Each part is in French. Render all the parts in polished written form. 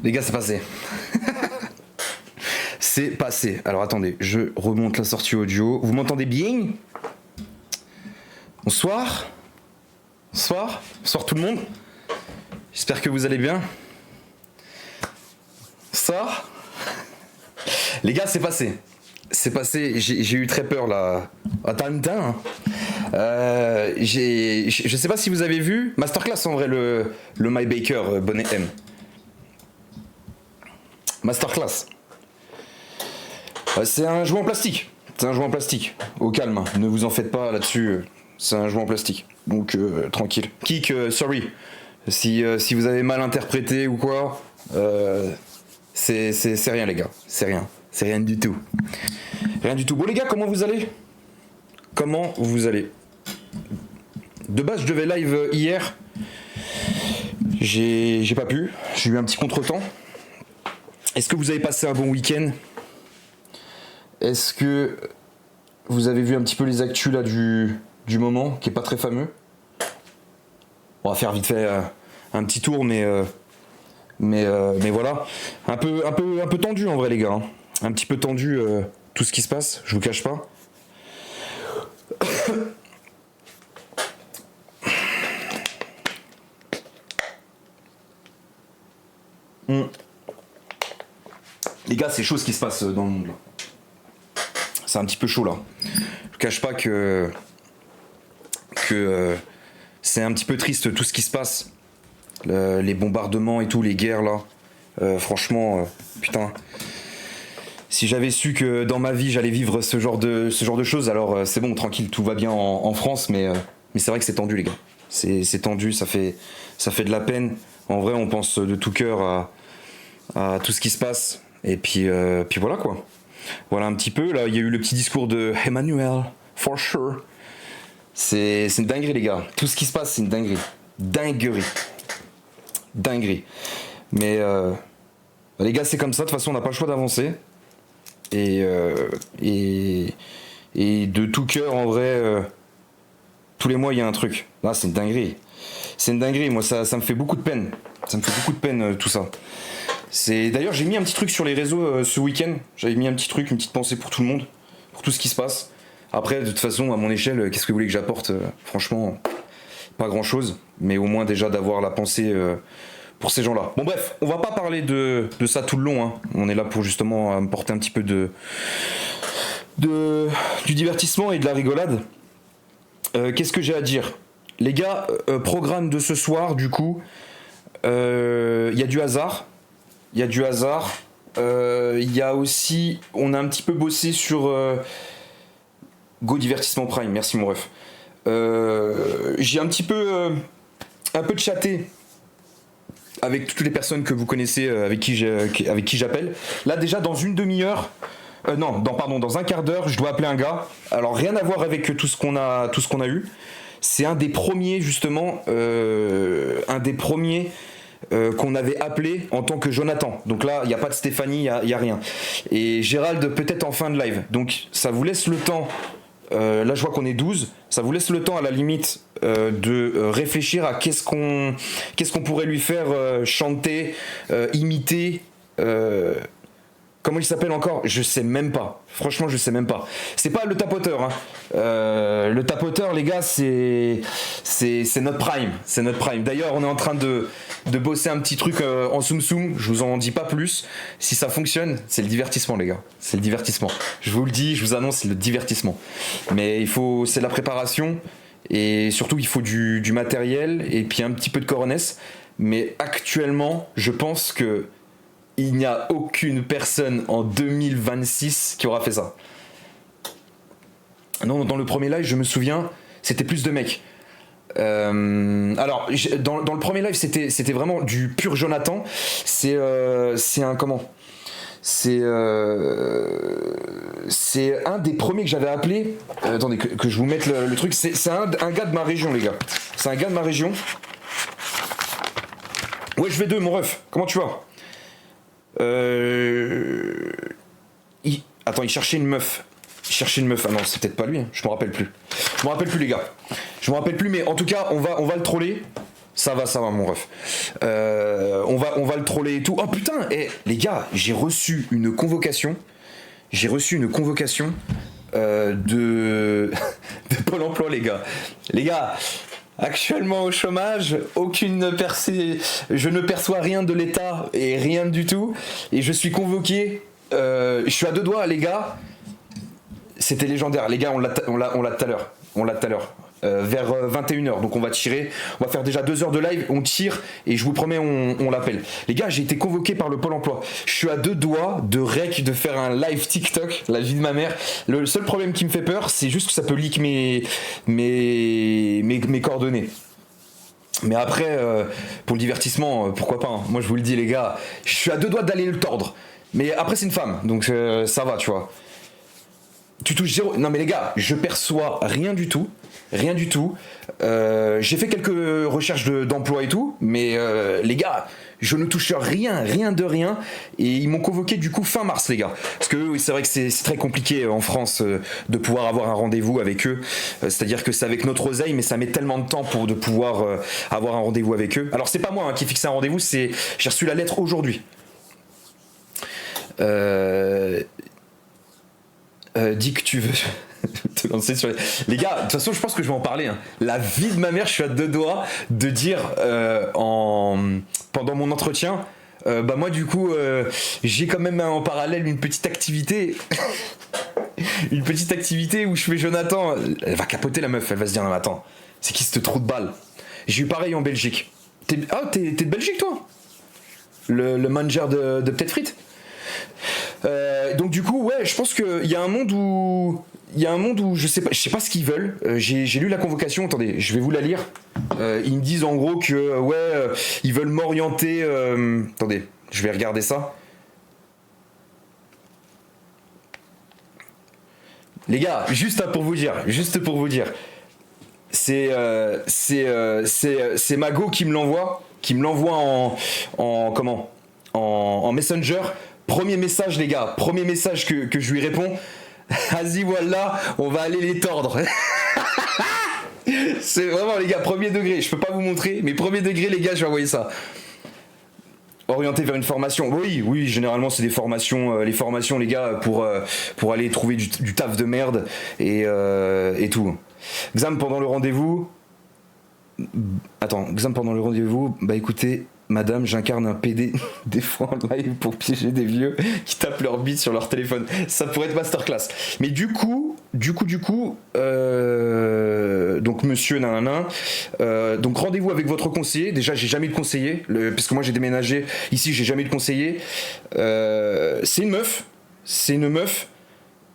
Les gars, c'est passé. C'est passé. Alors attendez, je remonte la sortie audio. Vous m'entendez bien? Bonsoir. Bonsoir. Bonsoir tout le monde. J'espère que vous allez bien. Bonsoir. Les gars, c'est passé. C'est passé. J'ai eu très peur là. Attends. Je sais pas si vous avez vu. Masterclass en vrai, le My Baker Bonnet M. Masterclass. C'est un jouet en plastique. C'est un jouet en plastique. Au calme, hein. Ne vous en faites pas là-dessus. C'est un jouet en plastique. Donc tranquille. Kik, sorry. Si vous avez mal interprété ou quoi, c'est rien les gars. C'est rien. C'est rien du tout. Rien du tout. Bon les gars, comment vous allez? Comment vous allez? De base, je devais live hier. J'ai pas pu. J'ai eu un petit contretemps. Est-ce que vous avez passé un bon week-end? Est-ce que vous avez vu un petit peu les actus là du moment, qui est pas très fameux? On va faire vite fait un petit tour, mais voilà. Un peu tendu en vrai les gars. Hein. Un petit peu tendu tout ce qui se passe, je vous cache pas. Les gars, c'est chaud ce qui se passe dans le monde là. C'est un petit peu chaud là. Je vous cache pas que c'est un petit peu triste tout ce qui se passe. Les bombardements et tout, les guerres là. Franchement, putain. Si j'avais su que dans ma vie j'allais vivre ce genre de choses, alors c'est bon, tranquille, tout va bien en France, mais c'est vrai que c'est tendu les gars. C'est tendu, ça fait de la peine. En vrai, on pense de tout cœur à tout ce qui se passe. Et puis voilà quoi. Voilà un petit peu. Là, il y a eu le petit discours de Emmanuel, for sure. C'est une dinguerie les gars. Tout ce qui se passe, c'est une dinguerie. Dinguerie. Mais les gars, c'est comme ça. De toute façon, on n'a pas le choix d'avancer. Et de tout cœur, en vrai, tous les mois, il y a un truc. Là, c'est une dinguerie. C'est une dinguerie. Moi, ça me fait beaucoup de peine. Ça me fait beaucoup de peine, tout ça. D'ailleurs, j'ai mis un petit truc sur les réseaux ce week-end. J'avais mis un petit truc, une petite pensée pour tout le monde, pour tout ce qui se passe. Après, de toute façon, à mon échelle, qu'est-ce que vous voulez que j'apporte? Franchement, pas grand-chose. Mais au moins déjà d'avoir la pensée pour ces gens-là. Bon bref, on va pas parler de ça tout le long. Hein. On est là pour justement apporter un petit peu du divertissement et de la rigolade. Qu'est-ce que j'ai à dire? Les gars, programme de ce soir, du coup, il y a du hasard. Il y a du hasard. Il y a aussi... On a un petit peu bossé sur... Go Divertissement Prime, merci mon ref. J'ai un petit peu... un peu chatté avec toutes les personnes que vous connaissez, avec qui j'appelle. Là déjà, dans une demi-heure... dans un quart d'heure, je dois appeler un gars. Alors rien à voir avec tout ce qu'on a eu. C'est un des premiers, justement... qu'on avait appelé en tant que Jonathan. Donc là, il n'y a pas de Stéphanie, il n'y a rien. Et Gérald peut-être en fin de live. Donc ça vous laisse le temps, là je vois qu'on est 12, ça vous laisse le temps à la limite de réfléchir à qu'est-ce qu'on pourrait lui faire chanter, imiter... Comment il s'appelle encore? Je sais même pas. Franchement, je sais même pas. C'est pas le tapoteur. Hein. Le tapoteur, les gars, c'est notre prime. C'est notre prime. D'ailleurs, on est en train de bosser un petit truc en soum. Je vous en dis pas plus. Si ça fonctionne, c'est le divertissement, les gars. C'est le divertissement. Je vous le dis, je vous annonce, c'est le divertissement. Mais c'est la préparation. Et surtout, il faut du matériel et puis un petit peu de coronesse. Mais actuellement, je pense que il n'y a aucune personne en 2026 qui aura fait ça. Non, dans le premier live, je me souviens, c'était plus de mecs. Alors, dans le premier live, c'était vraiment du pur Jonathan. C'est un comment? C'est un des premiers que j'avais appelé. Attendez, que je vous mette le truc. C'est un gars de ma région, les gars. C'est un gars de ma région. Ouais, je vais deux, mon ref. Comment tu vas? Attends, il cherchait une meuf. Ah non, c'est peut-être pas lui, hein. Je me rappelle plus, les gars. Je me rappelle plus, mais en tout cas, on va le troller. Ça va, mon ref. On va le troller et tout. Oh putain, les gars, j'ai reçu une convocation. De de Pôle Emploi, les gars. Les gars, actuellement au chômage, je ne perçois rien de l'État et rien du tout. Et je suis convoqué. Je suis à deux doigts, les gars. C'était légendaire. Les gars, on l'a tout à l'heure. Vers 21h, donc on va tirer, on va faire déjà 2 heures de live, on tire et je vous promets on l'appelle. Les gars, j'ai été convoqué par le Pôle Emploi, je suis à deux doigts de de faire un live TikTok, la vie de ma mère. Le seul problème qui me fait peur, c'est juste que ça peut leak mes coordonnées. Mais après, pour le divertissement, pourquoi pas, hein. Moi je vous le dis les gars, je suis à deux doigts d'aller le tordre. Mais après c'est une femme, donc ça va, tu vois. Tu touches zéro. Non mais les gars, je perçois rien du tout. Rien du tout. J'ai fait quelques recherches d'emploi et tout, mais les gars, je ne touche rien de rien. Et ils m'ont convoqué du coup fin mars, les gars. Parce que c'est vrai que c'est très compliqué en France de pouvoir avoir un rendez-vous avec eux. C'est-à-dire que c'est avec notre oseille, mais ça met tellement de temps de pouvoir avoir un rendez-vous avec eux. Alors c'est pas moi qui fixe un rendez-vous, j'ai reçu la lettre aujourd'hui. Dis que tu veux te lancer sur les gars, de toute façon je pense que je vais en parler, hein. La vie de ma mère, je suis à deux doigts de dire pendant mon entretien bah moi du coup j'ai quand même en parallèle une petite activité une petite activité où je fais Jonathan. Elle va capoter la meuf, elle va se dire non mais attends, c'est qui ce trou de balle. J'ai eu pareil en Belgique. T'es de Belgique toi, le manager de Peut-être Frites. Donc du coup ouais, je pense qu'il y a un monde où je sais pas ce qu'ils veulent. J'ai lu la convocation, attendez, je vais vous la lire. Ils me disent en gros que ils veulent m'orienter. Attendez, je vais regarder ça. Les gars, juste pour vous dire, c'est Mago qui me l'envoie en Messenger. Premier message les gars, que je lui réponds. Vas-y voilà, on va aller les tordre. C'est vraiment les gars, premier degré, je peux pas vous montrer, mais premier degré les gars, je vais envoyer ça. Orienté vers une formation. Oui, généralement c'est des formations, les formations les gars pour aller trouver du taf de merde et tout. Examen pendant le rendez-vous. Bah écoutez, madame, j'incarne un PD des fois en live pour piéger des vieux qui tapent leur bite sur leur téléphone. Ça pourrait être masterclass. Mais du coup, donc monsieur nanana, donc rendez-vous avec votre conseiller. Déjà, j'ai jamais eu de conseiller, parce que moi j'ai déménagé ici, j'ai jamais eu de conseiller. C'est une meuf.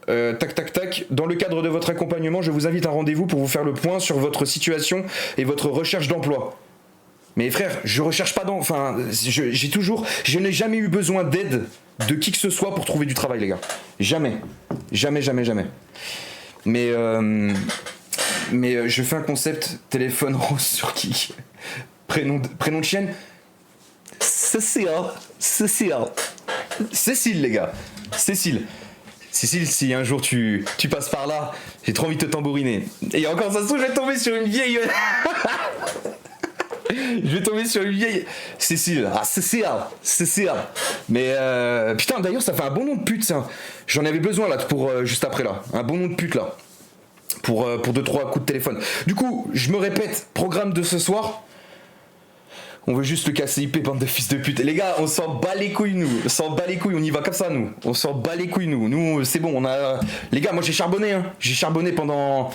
Tac. Dans le cadre de votre accompagnement, je vous invite à un rendez-vous pour vous faire le point sur votre situation et votre recherche d'emploi. Mais frère, je recherche pas enfin, je n'ai jamais eu besoin d'aide de qui que ce soit pour trouver du travail, les gars. Jamais. Mais je fais un concept téléphone rose sur qui. Prénom de chienne. Cécile, les gars. Cécile, si un jour tu passes par là, j'ai trop envie de te tambouriner. Et encore ça se trouve, je vais tomber sur une vieille. Cécile. Mais putain, d'ailleurs, ça fait un bon nom de pute, ça. J'en avais besoin là pour juste après là. Un bon nom de pute là. Pour 2-3 coups de téléphone. Du coup, je me répète, programme de ce soir. On veut juste le casser IP, bande de fils de pute. Et les gars, on s'en bat les couilles, nous. On y va comme ça, nous. On s'en bat les couilles, nous. Nous, c'est bon, on a. Les gars, moi j'ai charbonné, hein. J'ai charbonné pendant.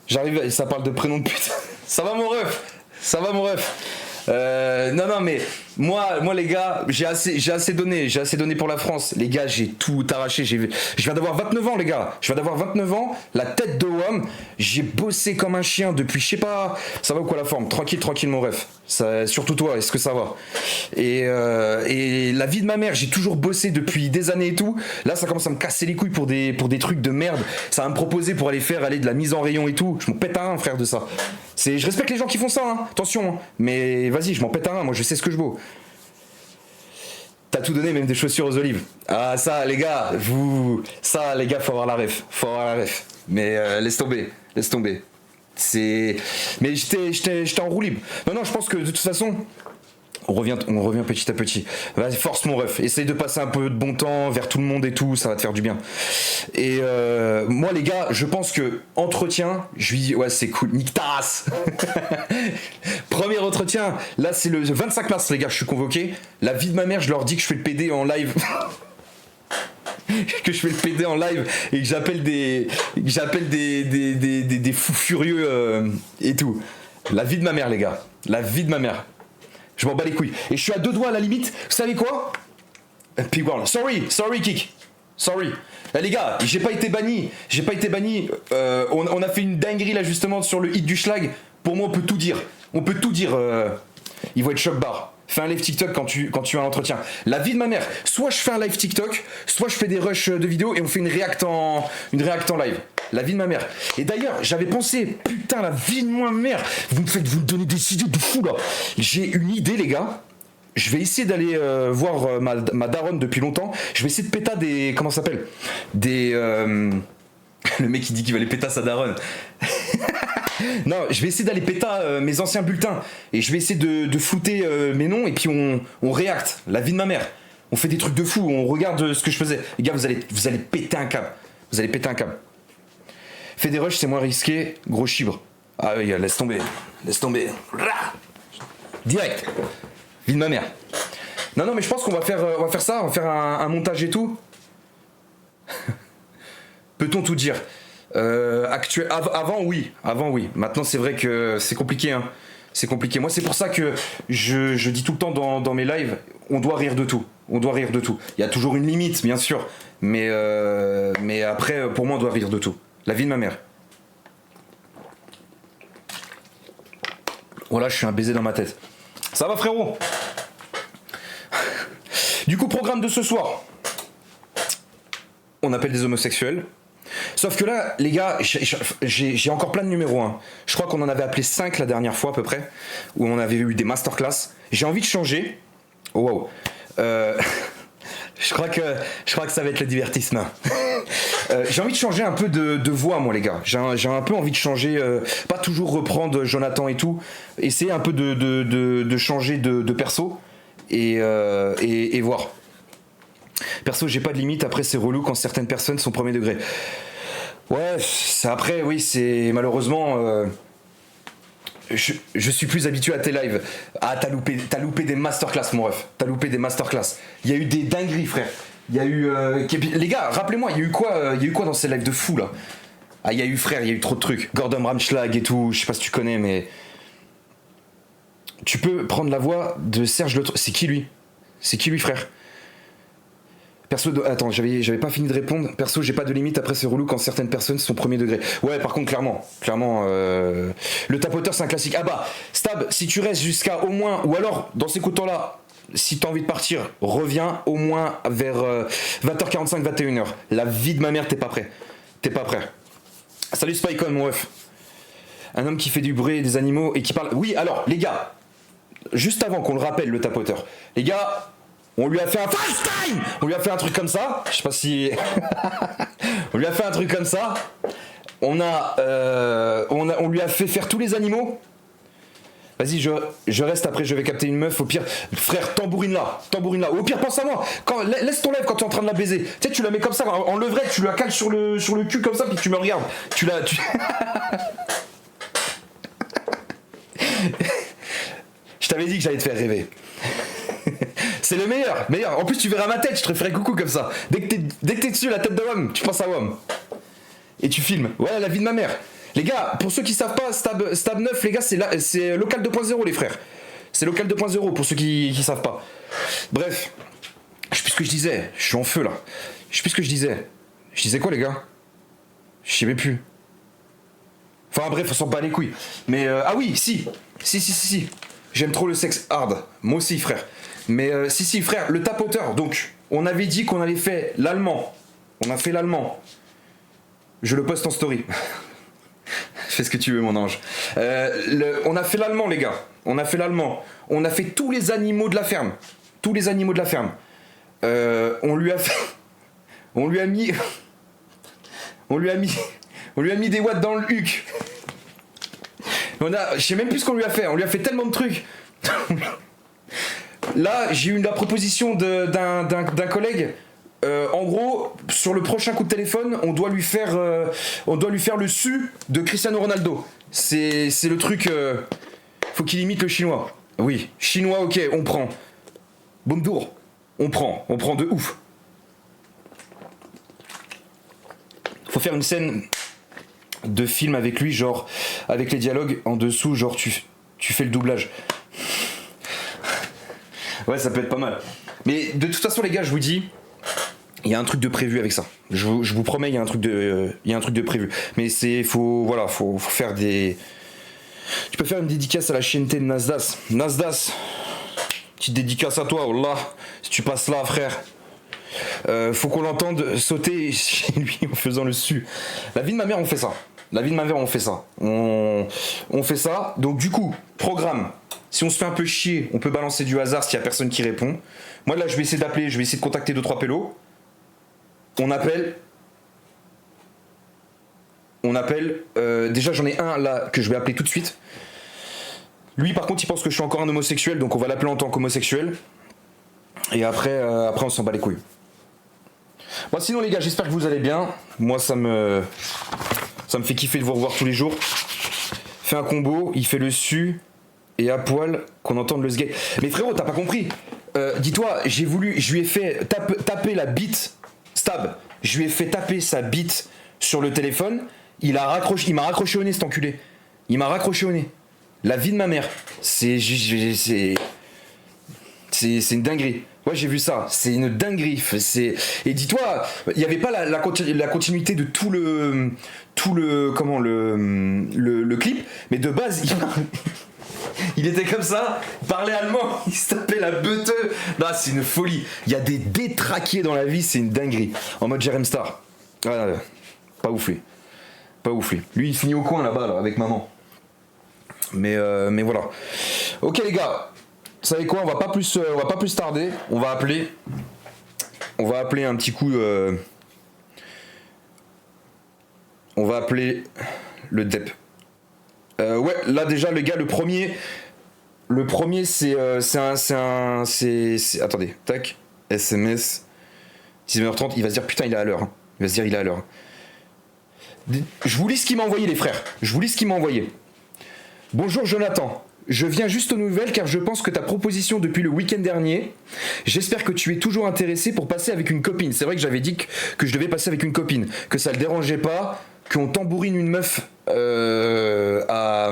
J'arrive, ça parle de prénom de pute. Ça va, mon ref. Non, mais moi les gars, j'ai assez donné pour la France. Les gars, j'ai tout arraché. Je viens d'avoir 29 ans, les gars. La tête de WAM. J'ai bossé comme un chien depuis, je sais pas. Ça va ou quoi la forme? Tranquille, mon ref. Ça, surtout toi, est-ce que ça va? Et la vie de ma mère, j'ai toujours bossé depuis des années et tout. Là, ça commence à me casser les couilles pour des trucs de merde. Ça va me proposer pour aller de la mise en rayon et tout. Je m'en pète un, frère, de ça. Je respecte les gens qui font ça, hein. Attention, hein. Mais vas-y, je m'en pète un, moi je sais ce que je vaux. T'as tout donné, même des chaussures aux olives. Ah, ça, les gars, faut avoir la ref. Mais laisse tomber. Mais j'étais en roue libre. Non, je pense que de toute façon, on revient petit à petit. Vas-y, force mon ref. Essaye de passer un peu de bon temps vers tout le monde et tout, ça va te faire du bien. Et moi, les gars, je pense que entretien, je lui dis, ouais, c'est cool, nique ta race. Premier entretien, là, c'est le 25 mars, les gars, je suis convoqué. La vie de ma mère, je leur dis que je fais le PD en live. Que je fais le PD en live et que j'appelle des fous furieux et tout. La vie de ma mère, les gars. La vie de ma mère. Je m'en bats les couilles. Et je suis à 2 doigts à la limite. Vous savez quoi? Pigworld. Sorry, Kik. Sorry. Les gars, j'ai pas été banni. On a fait une dinguerie là justement sur le hit du schlag. Pour moi, on peut tout dire. Il va être choc bar. Fais un live TikTok quand tu as un entretien. La vie de ma mère. Soit je fais un live TikTok, soit je fais des rushs de vidéos et on fait une react en live. La vie de ma mère. Et d'ailleurs, j'avais pensé, putain, la vie de ma mère. Vous me donnez des idées de fou là. J'ai une idée, les gars. Je vais essayer d'aller voir ma daronne depuis longtemps. Je vais essayer de péter des. Comment ça s'appelle? Le mec qui dit qu'il va aller péter sa daronne. Non, je vais essayer d'aller péter mes anciens bulletins. Et je vais essayer de flouter mes noms. Et puis on réacte. La vie de ma mère. On fait des trucs de fou. On regarde ce que je faisais. Les gars, vous allez péter un câble. Fais des rushs, c'est moins risqué. Gros chibre. Ah oui, laisse tomber. Direct. Vie de ma mère. Non, mais je pense qu'on va faire ça. On va faire un montage et tout. Peut-on tout dire? Avant oui. Maintenant c'est vrai que c'est compliqué, hein. C'est compliqué. Moi c'est pour ça que je dis tout le temps dans mes lives, on doit rire de tout. Il y a toujours une limite bien sûr, mais après pour moi on doit rire de tout. La vie de ma mère. Voilà, je suis un baiser dans ma tête. Ça va frérot? Du coup, programme de ce soir. On appelle des homosexuels. Sauf que là, les gars, j'ai encore plein de numéros. Hein. Je crois qu'on en avait appelé 5 la dernière fois à peu près, où on avait eu des masterclass. J'ai envie de changer. Oh, wow. Je crois que ça va être le divertissement. J'ai envie de changer un peu de voix, moi, les gars. J'ai un peu envie de changer, pas toujours reprendre Jonathan et tout. Essayer un peu de changer de perso et voir. Perso, j'ai pas de limite. Après, c'est relou quand certaines personnes sont premier degré. Ouais, après, oui, c'est malheureusement. Je suis plus habitué à tes lives. Ah, t'as loupé des masterclass, mon ref. T'as loupé des masterclass. Il y a eu des dingueries, frère. Il y a eu. Les gars, rappelez-moi, il y a eu quoi dans ces lives de fou là? Ah, il y a eu trop de trucs. Gordon Ramschlag et tout. Je sais pas si tu connais, mais. Tu peux prendre la voix de Serge Le. C'est qui lui, frère? Perso, attends, j'avais pas fini de répondre. Perso, j'ai pas de limite. Après, c'est relou quand certaines personnes sont premier degré. Ouais, par contre, clairement, le tapoteur, c'est un classique. Ah bah, Stab, si tu restes jusqu'à au moins, ou alors, dans ces coups de temps-là, si t'as envie de partir, reviens au moins vers 20h45, 21h. La vie de ma mère, t'es pas prêt. Salut Spycon, mon ref. Un homme qui fait du bruit des animaux et qui parle. Oui, alors, les gars, juste avant qu'on le rappelle, le tapoteur, les gars. On lui a fait un FaceTime. On lui a fait un truc comme ça. Je sais pas si. On lui a fait un truc comme ça. On lui a fait faire tous les animaux. Vas-y, je reste après, je vais capter une meuf. Au pire, frère, tambourine là. Au pire, pense à moi. Laisse ton live quand tu es en train de la baiser. Tu sais, tu la mets comme ça, en levrette, tu la cales sur le cul comme ça, puis tu me regardes. Je t'avais dit que j'allais te faire rêver. C'est le meilleur. En plus, tu verras ma tête, je te ferai coucou comme ça. Dès que t'es dessus, la tête de WOM, tu penses à WOM. Et tu filmes. Ouais, la vie de ma mère. Les gars, pour ceux qui savent pas, Stab 9, les gars, c'est local 2.0, les frères. C'est local 2.0 pour ceux qui savent pas. Bref, je sais plus ce que je disais. Je suis en feu là. Je sais plus ce que je disais. Je disais quoi, les gars? Je sais même plus. Enfin bref, on s'en bat les couilles. Mais ah oui, si. J'aime trop le sexe hard. Moi aussi, frère. Mais si, frère, le tapoteur. Donc, on avait dit qu'on avait fait l'allemand. On a fait l'allemand. Je le poste en story. Fais ce que tu veux, mon ange. On a fait l'allemand, les gars. On a fait l'allemand. On a fait tous les animaux de la ferme. On lui a fait. On lui a mis des watts dans le huc. Je sais même plus ce qu'on lui a fait. On lui a fait tellement de trucs. Là, j'ai eu la proposition d'un collègue. En gros, sur le prochain coup de téléphone, on doit lui faire le su de Cristiano Ronaldo. C'est le truc. Faut qu'il imite le chinois. Oui, chinois, ok, on prend. Bonjour, on prend de ouf. Faut faire une scène de film avec lui, genre avec les dialogues en dessous, genre tu fais le doublage. Ouais, ça peut être pas mal. Mais de toute façon, les gars, je vous dis, il y a un truc de prévu avec ça. Je vous promets, il y a un truc de prévu. Mais faut faire des. Tu peux faire une dédicace à la chienneté de Nasdas. Nasdas, petite dédicace à toi, oh là, si tu passes là, frère. Faut qu'on l'entende sauter chez lui en faisant le su. La vie de ma mère, on fait ça. On fait ça. Donc du coup, programme. Si on se fait un peu chier, on peut balancer du hasard s'il y a personne qui répond. Moi là, je vais essayer d'appeler, je vais essayer de contacter 2-3 pélos. On appelle. Déjà, j'en ai un là que je vais appeler tout de suite. Lui, par contre, il pense que je suis encore un homosexuel, donc on va l'appeler en tant qu'homosexuel. Et après, on s'en bat les couilles. Bon, sinon les gars, j'espère que vous allez bien. Moi, ça me fait kiffer de vous revoir tous les jours. Fait un combo, il fait le su et à poil qu'on entende le sgay. Mais frérot, t'as pas compris. Dis-toi, je lui ai fait taper la bite stab. Je lui ai fait taper sa bite sur le téléphone. Il m'a raccroché au nez, cet enculé. Il m'a raccroché au nez. La vie de ma mère. C'est une dinguerie. Ouais, j'ai vu ça. C'est une dinguerie. Et dis-toi, il n'y avait pas la continuité de tout le clip, mais de base, il était comme ça, il parlait allemand, il se tapait la beuteux. Non, c'est une folie. Il y a des détraqués dans la vie, c'est une dinguerie. En mode Jerem Star. Ah, pas ouf lui. Lui, il finit au coin là-bas, là, avec maman. Mais voilà. Ok les gars. Vous savez quoi, on va pas plus tarder. On va appeler un petit coup. On va appeler le DEP. Ouais, là déjà les gars, le premier c'est attendez, tac, SMS 19h30, il va se dire putain il est à l'heure. Je vous lis ce qu'il m'a envoyé les frères. Bonjour Jonathan. Je viens juste aux nouvelles car je pense que ta proposition depuis le week-end dernier, j'espère que tu es toujours intéressé pour passer avec une copine. C'est vrai que j'avais dit que je devais passer avec une copine, que ça le dérangeait pas, qu'on tambourine une meuf à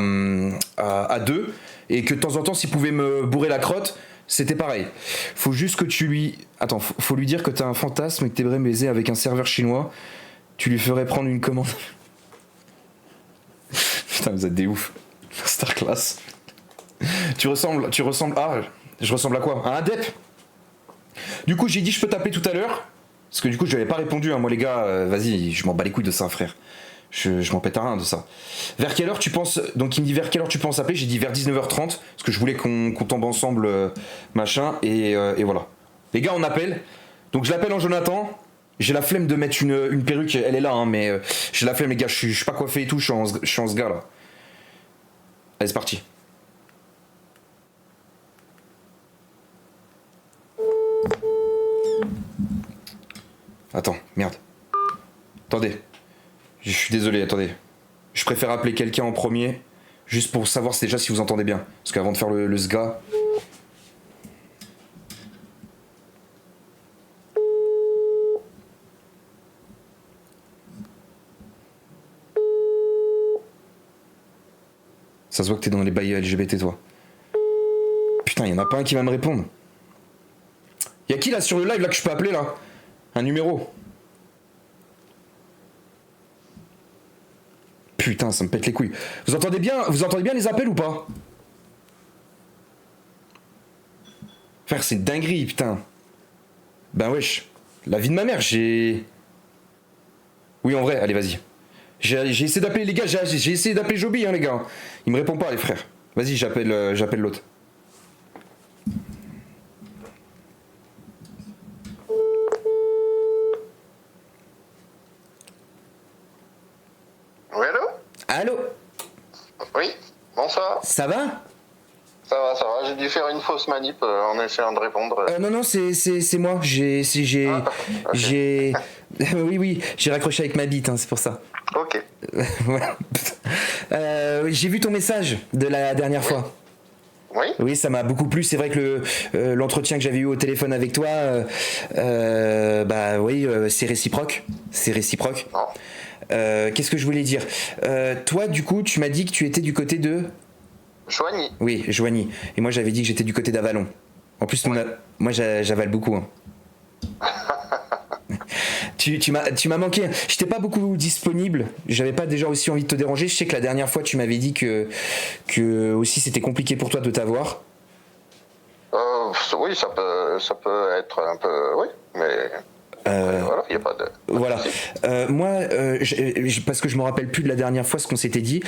deux, et que de temps en temps s'il pouvait me bourrer la crotte, c'était pareil. Faut juste que tu lui... Attends, faut lui dire que t'as un fantasme et que t'aimerais baiser avec un serveur chinois. Tu lui ferais prendre une commande. Putain, vous êtes des ouf. Star class. Tu ressembles. Ah, je ressemble à quoi? À un DEP. Du coup, j'ai dit je peux t'appeler tout à l'heure. Parce que du coup, je n'avais pas répondu. Moi, les gars, vas-y, je m'en bats les couilles de ça, frère. Je m'en pète à rien de ça. Vers quelle heure tu penses. Donc, il me dit vers quelle heure tu penses appeler? J'ai dit vers 19h30. Parce que je voulais qu'on tombe ensemble, machin. Et voilà. Les gars, on appelle. Donc, je l'appelle en Jonathan. J'ai la flemme de mettre une perruque. Elle est là, hein, mais j'ai la flemme, les gars. Je suis pas coiffé et tout. Je suis en ce gars là. Allez, c'est parti. Attends, merde. Attendez. Je suis désolé, attendez. Je préfère appeler quelqu'un en premier, juste pour savoir déjà si vous entendez bien. Parce qu'avant de faire le sga... Ça se voit que t'es dans les bails LGBT, toi. Putain, y'en a pas un qui va me répondre. Y'a qui là sur le live là que je peux appeler là? Un numéro. Putain, ça me pète les couilles. Vous entendez bien les appels ou pas? Frère, c'est dinguerie, putain. Ben wesh. La vie de ma mère, j'ai... Oui, en vrai, allez, vas-y. J'ai essayé d'appeler les gars, j'ai essayé d'appeler Joby, hein, les gars. Il me répond pas, les frères. Vas-y, j'appelle l'autre. Oui, allô? Allô? Oui, va? Ça va? Ça va, ça va. J'ai dû faire une fausse manip en essayant de répondre. Non, c'est moi. Ok. J'ai, oui, j'ai raccroché avec ma bite, hein, c'est pour ça. Ok. Voilà. J'ai vu ton message de la dernière fois. Oui? Oui, ça m'a beaucoup plu. C'est vrai que l'entretien que j'avais eu au téléphone avec toi, bah oui, c'est réciproque. C'est réciproque. Non. Qu'est-ce que je voulais dire? Toi, du coup, tu m'as dit que tu étais du côté de... Joigny. Oui, Joigny. Et moi, j'avais dit que j'étais du côté d'Avalon. En plus, moi, j'avale beaucoup. Hein. Tu m'as manqué. J'étais pas beaucoup disponible. J'avais pas déjà aussi envie de te déranger. Je sais que la dernière fois, tu m'avais dit que aussi c'était compliqué pour toi de t'avoir. Oui, ça peut être un peu... Oui, mais... voilà, il n'y a pas de... Voilà. Moi, parce que je me rappelle plus de la dernière fois ce qu'on s'était dit.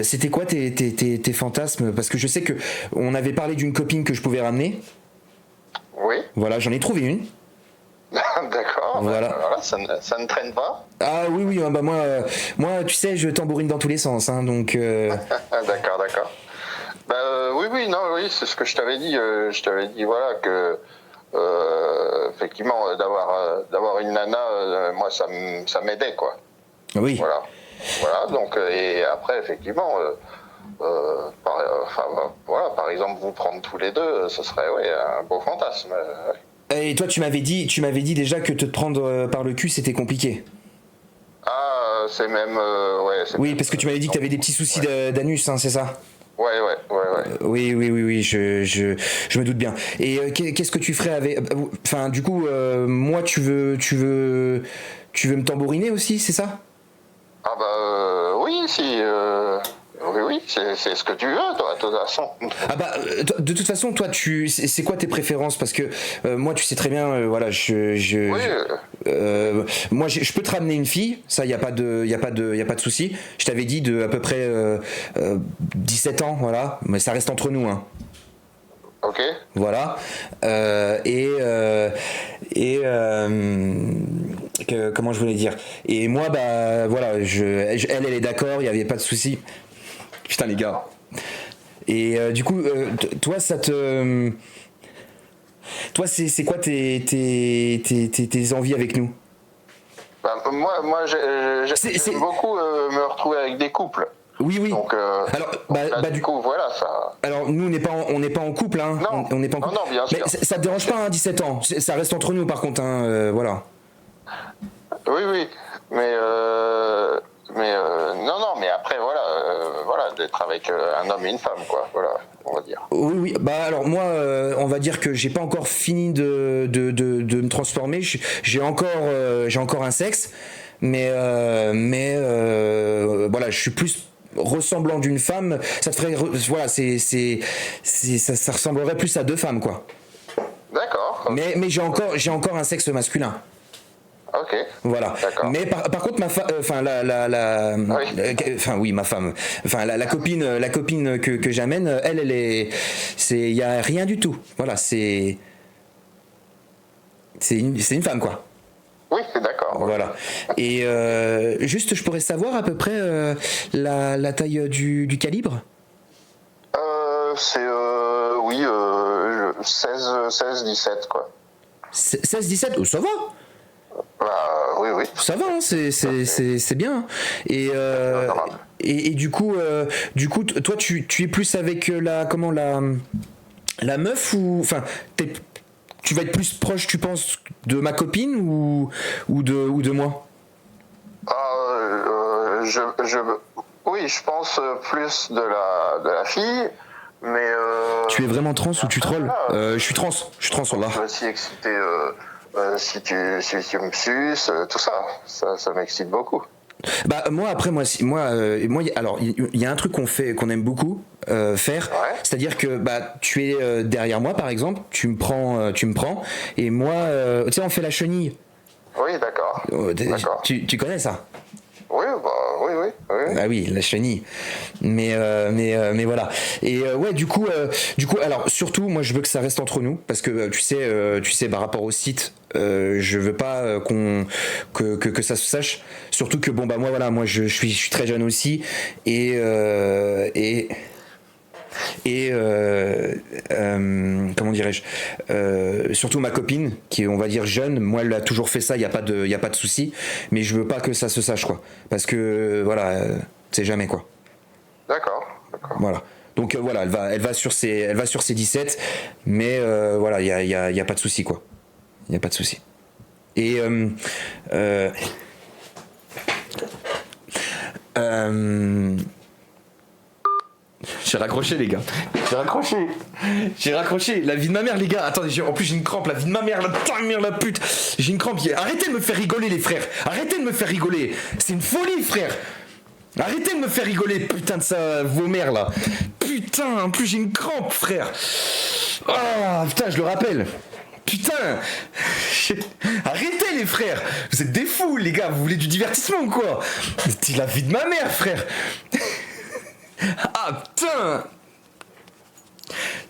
C'était quoi tes fantasmes? Parce que je sais que on avait parlé d'une copine que je pouvais ramener. Oui. Voilà, j'en ai trouvé une. D'accord. Voilà. Voilà, ça ne traîne pas. Ah oui, oui, bah moi, tu sais, je tambourine dans tous les sens, hein, donc. D'accord, d'accord. Oui, non, oui, c'est ce que je t'avais dit. Je t'avais dit, voilà, que effectivement, d'avoir une nana, moi, ça m'aidait, quoi. Oui. Voilà. Voilà. Donc, et après, effectivement, voilà, par exemple, vous prendre tous les deux, ce serait, oui, un beau fantasme. Et toi, tu m'avais dit déjà que te prendre par le cul, c'était compliqué. Ah, c'est même, ouais. Oui, parce que tu m'avais dit que tu avais des petits soucis d'anus, hein, c'est ça? Ouais. Oui, je me doute bien. Et qu'est-ce que tu ferais avec... Enfin, du coup, moi, tu veux me tambouriner aussi, c'est ça? Ah oui, si... oui, c'est ce que tu veux, toi, de toute façon. Ah bah, de toute façon, toi, c'est quoi tes préférences? Parce que moi, tu sais très bien, voilà, moi, je peux te ramener une fille, ça, y a pas de souci. Je t'avais dit de à peu près 17 ans, voilà, mais ça reste entre nous, hein. Ok. Voilà. Comment je voulais dire? Et moi, bah, voilà, elle est d'accord, il n'y avait pas de souci. Putain, les gars. Et du coup, toi, toi, c'est quoi tes envies avec nous? Bah, moi j'aime beaucoup me retrouver avec des couples. Oui. Donc, alors, du coup, voilà, ça... Alors, nous, on n'est pas en couple, hein. Non, on n'est pas en couple. non, bien sûr. Mais ça te dérange pas, hein, 17 ans. Ça reste entre nous, par contre, hein, voilà. Oui, mais non, mais après, voilà, d'être avec un homme et une femme, quoi, voilà, on va dire. Oui, bah alors moi, on va dire que j'ai pas encore fini de me transformer. J'ai encore un sexe, mais voilà, je suis plus ressemblant d'une femme. Ça te ferait, voilà, ça ressemblerait plus à deux femmes, quoi. D'accord. Okay. Mais j'ai encore un sexe masculin. Ok. Voilà. D'accord. Mais par contre, ma femme, enfin ma femme, enfin la copine que j'amène, elle est, il y a rien du tout. Voilà, c'est une femme, quoi. Oui, d'accord. Voilà. Et juste, je pourrais savoir à peu près la taille du calibre. C'est 16-17, quoi. 16-17, oh, ça va. Oui. Ça va, hein, c'est bien. Et du coup, toi, tu es plus avec la meuf ou, enfin, tu vas être plus proche, tu penses, de ma copine ou de moi? Oui, je pense plus de la fille, mais. Tu es vraiment trans ou tu trolls? Je suis trans, là. Je suis aussi excité. Si tu me suces, tout ça m'excite beaucoup. Bah moi alors il y a un truc qu'on aime beaucoup faire, ouais. C'est-à-dire que bah tu es derrière moi par exemple, tu me prends et moi tu sais on fait la chenille. Oui, d'accord. Tu connais ça? Oui. Ah oui, la chenille. Mais voilà. Et ouais, du coup, alors surtout, moi, je veux que ça reste entre nous parce que tu sais, par rapport au site, je veux pas que ça se sache. Surtout que bon bah moi voilà, moi je suis très jeune aussi et Et comment dirais-je, surtout ma copine, qui est, on va dire, jeune, moi elle a toujours fait ça, il y a pas de souci, mais je veux pas que ça se sache, quoi. Parce que, voilà, c'est jamais, quoi. D'accord. Voilà. Donc voilà, elle va sur ses 17, mais voilà, il y a pas de souci, quoi. Il y a pas de souci. Et j'ai raccroché, les gars. J'ai raccroché. La vie de ma mère, les gars. Attendez, en plus j'ai une crampe. La vie de ma mère, la pute. J'ai une crampe. Arrêtez de me faire rigoler, les frères. Arrêtez de me faire rigoler. C'est une folie, frère. Arrêtez de me faire rigoler, putain de ça, vos mères là. Putain, en plus j'ai une crampe, frère. Ah, putain, je le rappelle. Putain. Arrêtez, les frères. Vous êtes des fous, les gars. Vous voulez du divertissement ou quoi? C'est la vie de ma mère, frère. Ah, putain.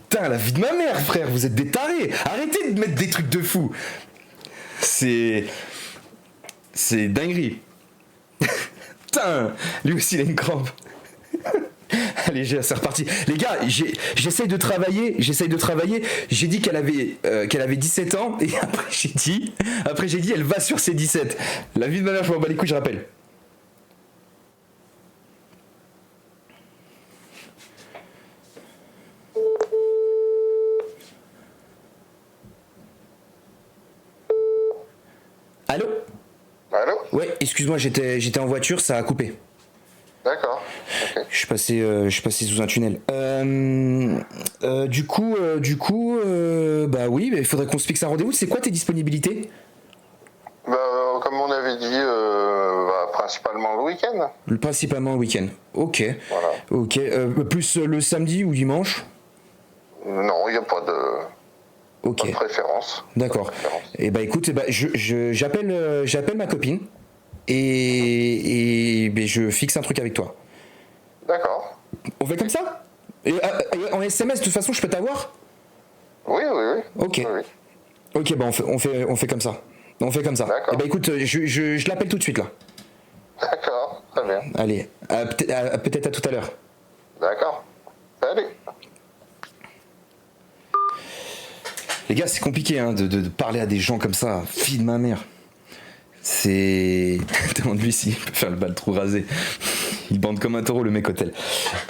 Putain, la vie de ma mère, frère. Vous êtes des tarés. Arrêtez de mettre des trucs de fou. C'est dinguerie. Putain, lui aussi il a une crampe. Allez, c'est reparti. Les gars, j'essaye de travailler. J'ai dit qu'elle avait 17 ans et après j'ai dit elle va sur ses 17. La vie de ma mère, je m'en bats les couilles, je rappelle. Allô? Allô? Ouais, excuse-moi, j'étais en voiture, ça a coupé. D'accord. Okay. Je suis passé sous un tunnel. Du coup, bah oui, il faudrait qu'on se fixe un rendez-vous. C'est quoi tes disponibilités? Bah, comme on avait dit, principalement le week-end. Principalement le week-end. Ok. Voilà. Ok. Plus le samedi ou dimanche? Non, il n'y a pas de. Ok. Pas de préférence. D'accord. Et bah écoute, j'appelle ma copine et je fixe un truc avec toi. D'accord. On fait comme ça? Et en SMS, de toute façon, je peux t'avoir? Oui. Ok. Oui. Ok, bah on fait comme ça. On fait comme ça. D'accord. Et bah écoute, je l'appelle tout de suite là. D'accord, très bien. Allez, peut-être à tout à l'heure. D'accord. Salut. Les gars, c'est compliqué hein, de parler à des gens comme ça, fille de ma mère. C'est. Demande-lui s'il peut faire le bal trou rasé. Il bande comme un taureau, le mec hôtel.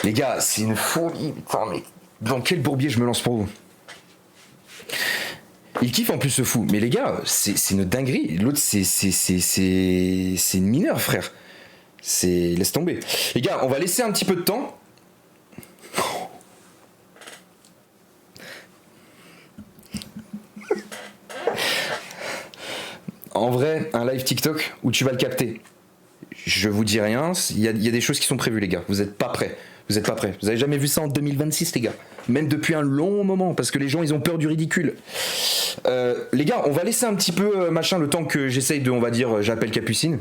Les gars, c'est une folie. Putain, mais dans quel bourbier je me lance pour vous? Il kiffe en plus ce fou. Mais les gars, c'est une dinguerie. L'autre, c'est une mineure, frère. Laisse tomber. Les gars, on va laisser un petit peu de temps. En vrai, un live TikTok où tu vas le capter. Je vous dis rien, il y a des choses qui sont prévues, les gars. Vous êtes pas prêts. Vous avez jamais vu ça en 2026, les gars. Même depuis un long moment, parce que les gens, ils ont peur du ridicule. Les gars, on va laisser un petit peu machin le temps que j'essaye de, on va dire, j'appelle Capucine.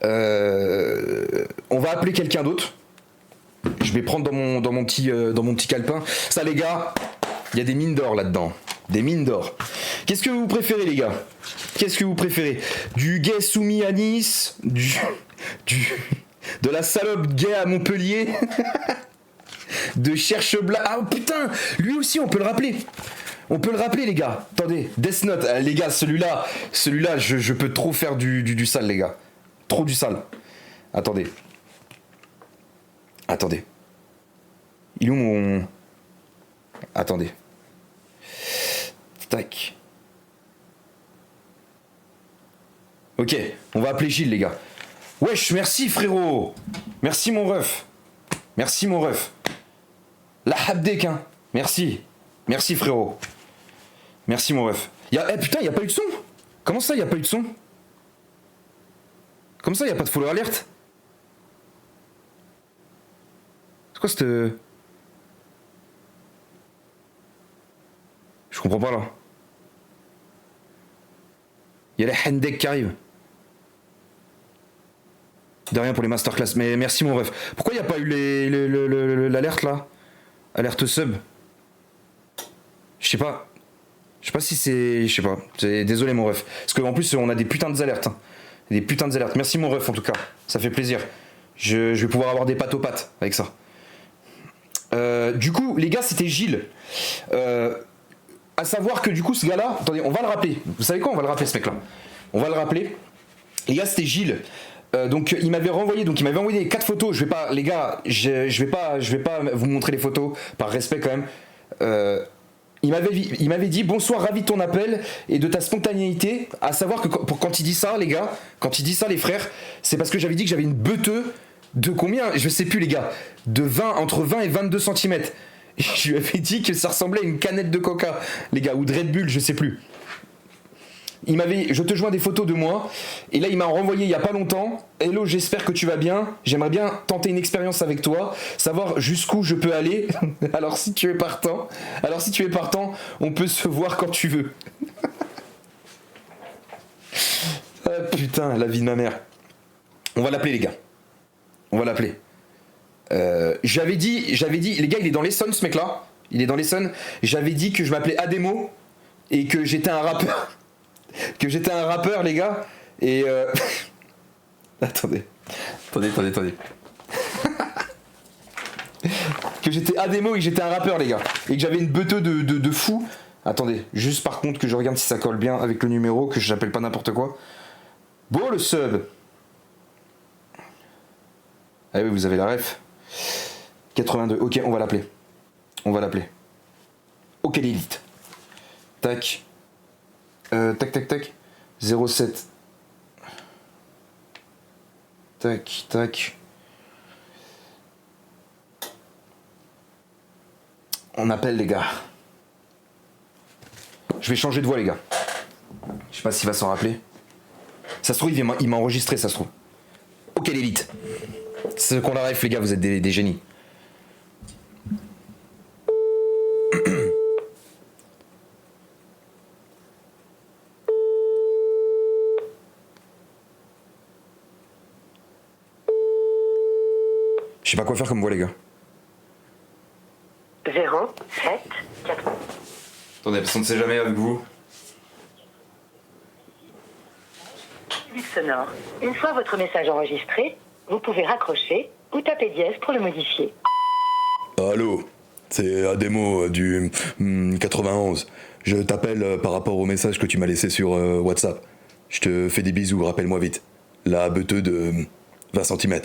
On va appeler quelqu'un d'autre. Je vais prendre dans mon petit calepin. Ça, les gars, il y a des mines d'or là-dedans. Des mines d'or. Qu'est-ce que vous préférez, les gars? Qu'est-ce que vous préférez? Du gay soumis à Nice? De la salope gay à Montpellier? De Cherche-Blas? Ah putain, lui aussi on peut le rappeler. On peut le rappeler, les gars. Attendez, Death Note, les gars, celui-là, je peux trop faire du sale, les gars. Trop du sale. Attendez. Il est où mon... Attendez. Tac. Ok, on va appeler Gilles, les gars. Wesh, merci frérot. Merci mon ref. La Habdek, hein. Merci frérot. Merci mon ref. Putain, y a pas eu de son. Comment ça, y a pas eu de son? Comment ça, y a pas de follow alert? C'est quoi cette... Je comprends pas là. Il y a les Hendek qui arrivent. De rien pour les masterclass. Mais merci mon ref. Pourquoi il n'y a pas eu l'alerte là? Alerte sub. Je sais pas si c'est... Je sais pas. Désolé mon ref. Parce qu'en plus on a des putains d'alertes. Hein. Des putains d'alertes. Merci mon ref en tout cas. Ça fait plaisir. Je vais pouvoir avoir des pâtes aux pâtes avec ça. Du coup, les gars, c'était Gilles. À savoir que du coup, ce gars-là, attendez, on va le rappeler. Vous savez quoi? On va le rappeler, ce mec-là. On va le rappeler. Les gars, c'était Gilles. Donc il m'avait envoyé 4 photos. Je vais pas, les gars, je vais pas vous montrer les photos par respect quand même. Il m'avait dit bonsoir, ravi de ton appel et de ta spontanéité. À savoir que quand il dit ça, les gars, quand il dit ça, les frères, c'est parce que j'avais dit que j'avais une beuteux de combien? Je sais plus, les gars, entre 20 et 22 cm. Je lui avais dit que ça ressemblait à une canette de coca, les gars, ou de Red Bull, je sais plus. Je te joins des photos de moi, et là il m'a renvoyé il y a pas longtemps. Hello, j'espère que tu vas bien. J'aimerais bien tenter une expérience avec toi, savoir jusqu'où je peux aller. Alors si tu es partant, on peut se voir quand tu veux. Ah putain, la vie de ma mère. On va l'appeler, les gars. On va l'appeler. J'avais dit, les gars, il est dans l'Essonne, ce mec-là. Il est dans l'Essonne. J'avais dit que je m'appelais Ademo et que j'étais un rappeur. Les gars. Et attendez. Que j'étais Ademo et que j'étais un rappeur, les gars. Et que j'avais une beuteux de fou. Attendez, juste par contre que je regarde si ça colle bien avec le numéro, que j'appelle pas n'importe quoi. Bon, le sub. Ah oui, vous avez la ref. 82, ok, on va l'appeler. Ok, l'élite. Tac. Tac. 07. Tac. On appelle, les gars. Je vais changer de voix, les gars. Je sais pas s'il va s'en rappeler. Ça se trouve, il m'a enregistré, ça se trouve. Ok, l'élite. C'est qu'on la ref, les gars, vous êtes des génies. Je sais pas quoi faire comme voix, les gars. 0, 7, 4. Attendez, parce qu'on ne sait jamais avec vous. Sonore. Une fois votre message enregistré, vous pouvez raccrocher ou taper dièse pour le modifier. Allô, c'est Ademo du 91. Je t'appelle par rapport au message que tu m'as laissé sur WhatsApp. Je te fais des bisous, rappelle-moi vite. La beuteux de 20 cm.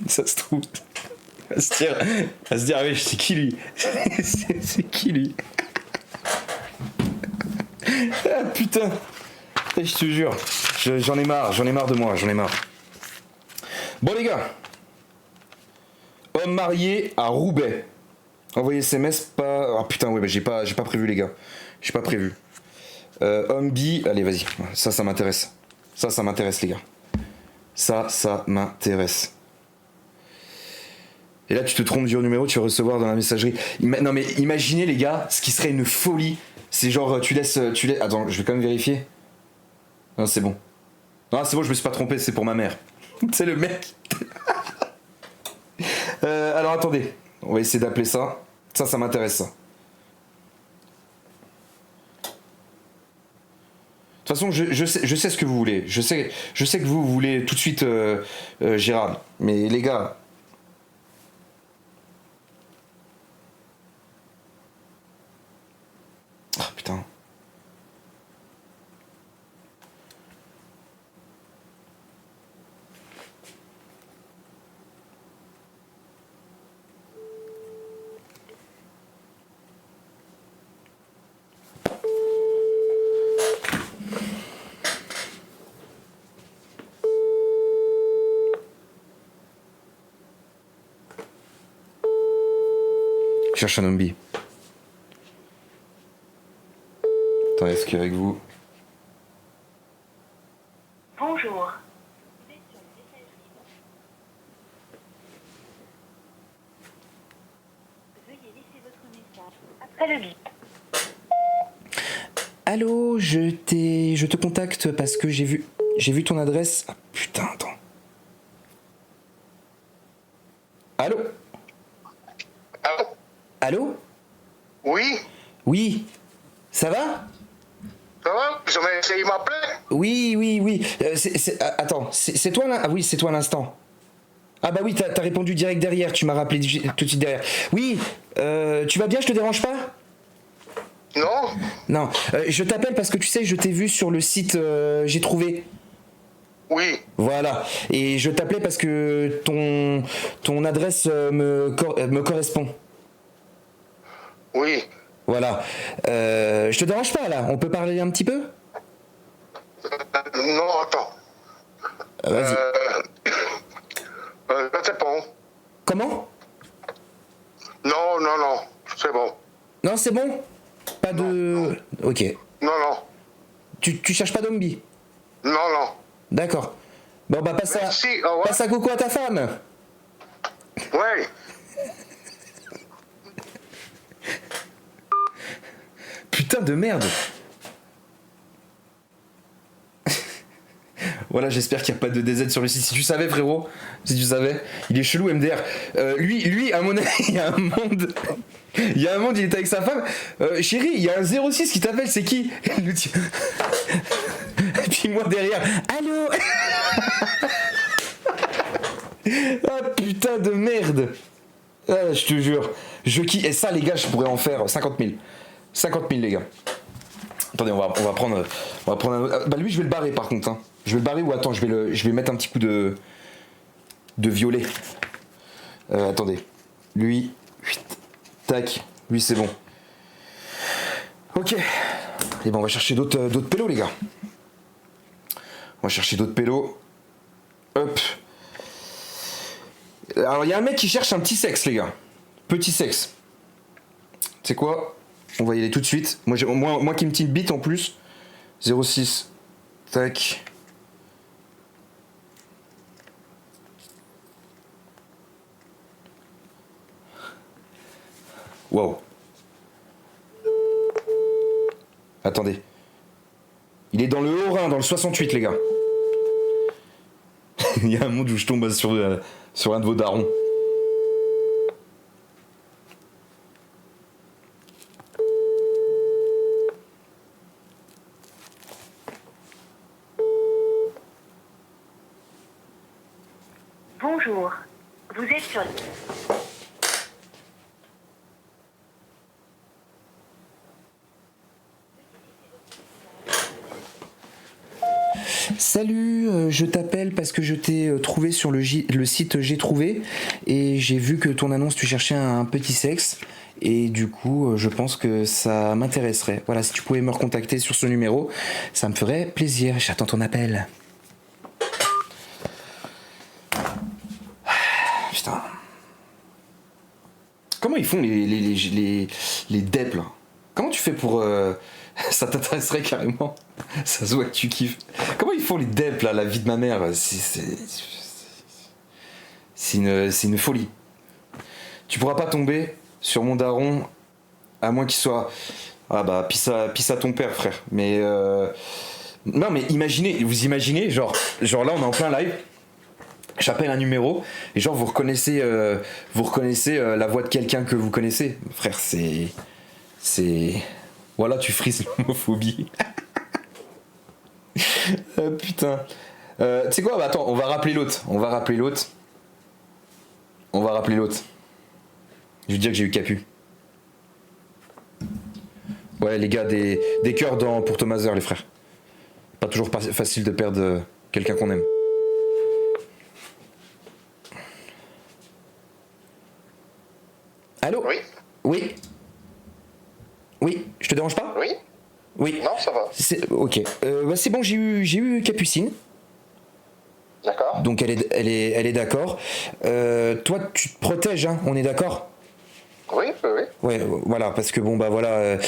Ça se trouve. À se dire, ah oui, c'est qui lui? C'est qui lui? Ah putain. Je te jure. J'en ai marre de moi, Bon, les gars. Homme marié à Roubaix. Envoyé SMS, pas. Ah putain, ouais, bah, j'ai pas prévu, les gars. J'ai pas prévu. Homme bi. Allez, vas-y. Ça m'intéresse. Ça m'intéresse, les gars. Ça m'intéresse. Et là, tu te trompes du numéro, tu vas recevoir dans la messagerie. Non, mais imaginez, les gars, ce qui serait une folie. C'est genre, tu laisses. Attends, je vais quand même vérifier. Non, c'est bon. Non, c'est bon, je me suis pas trompé, c'est pour ma mère. C'est le mec. Alors, attendez. On va essayer d'appeler ça. Ça m'intéresse, ça. De toute façon, je sais ce que vous voulez. Je sais que vous voulez tout de suite Gérard. Mais les gars. Ah putain. Je cherche un zombie. Attends, est-ce qu'avec vous... Bonjour. Veuillez laisser votre message après le bip. Allô, je te contacte parce que j'ai vu ton adresse. Ah putain, attends. Allô? Allô? Allô? Oui? Oui. Ça va? Ça va? Vous avez essayé de m'appeler? Oui, oui, oui. Attends, c'est toi là? Ah oui, c'est toi à l'instant. Ah bah oui, t'as répondu direct derrière, tu m'as rappelé tout de suite derrière. Oui, tu vas bien, je te dérange pas? Non? Non, je t'appelle parce que tu sais, je t'ai vu sur le site J'ai trouvé. Oui. Voilà, et je t'appelais parce que ton adresse me correspond. Oui. Voilà. Je te dérange pas là, on peut parler un petit peu? Non, attends. Vas-y. C'est bon. Comment? Non, non, non. C'est bon. Non, c'est bon? Pas de... Ok. Non, non. Tu cherches pas d'Ombi? Non, non. D'accord. Bon bah Merci, au revoir. passe un coucou à ta femme. Ouais. Putain de merde. Voilà, j'espère qu'il n'y a pas de DZ sur le site. Si tu savais, frérot, si tu savais, il est chelou, MDR. Lui, à mon avis, il y a un monde. Il y a un monde, il était avec sa femme. Chérie, il y a un 06 qui t'appelle, c'est qui? Il nous dit. Et puis moi derrière, allô. Ah putain de merde. Ah, je te jure. Et ça, les gars, je pourrais en faire 50 000. 50 000, les gars. Attendez, on va prendre un autre. Bah lui, je vais le barrer par contre. Hein. Je vais le barrer ou attends, je vais mettre un petit coup de violet. Attendez. Lui, tac. Lui, c'est bon. Ok. Et ben, on va chercher d'autres pélos, les gars. On va chercher d'autres pélos. Hop. Alors, il y a un mec qui cherche un petit sexe, les gars. Petit sexe. Tu sais quoi? On va y aller tout de suite. Moi qui me tire bite en plus. 06. Tac. Wow. Attendez. Il est dans le Haut-Rhin, dans le 68, les gars. Il y a un monde où je tombe sur un de vos darons. Bonjour. Vous êtes sur... Salut, je t'appelle parce que je t'ai trouvé sur le site J'ai trouvé et j'ai vu que ton annonce tu cherchais un petit sexe et du coup je pense que ça m'intéresserait. Voilà, si tu pouvais me recontacter sur ce numéro, ça me ferait plaisir. J'attends ton appel. Putain. Comment ils font les deps là? Comment tu fais pour... Ça t'intéresserait carrément. Ça se voit que tu kiffes. Comment ils font les deps là, la vie de ma mère? C'est une folie. Tu pourras pas tomber sur mon daron à moins qu'il soit... Ah bah, pisse à ton père, frère. Mais... Non mais vous imaginez, genre là on est en plein live. J'appelle un numéro et genre vous reconnaissez la voix de quelqu'un que vous connaissez. Frère, c'est... Voilà, tu frises l'homophobie. Putain. Tu sais quoi? Bah attends, on va rappeler l'autre. Je veux dire que j'ai eu Capu. Ouais, les gars, des cœurs pour Thomas Heure, les frères. Pas toujours facile de perdre quelqu'un qu'on aime. Allô? Oui. Oui. Oui, je te dérange pas? Oui. Oui. Non, ça va. Ok. Bah c'est bon, j'ai eu Capucine. D'accord. Donc elle est d'accord. Toi, tu te protèges, hein, on est d'accord? Oui, oui, oui. Ouais, voilà, parce que bon bah voilà,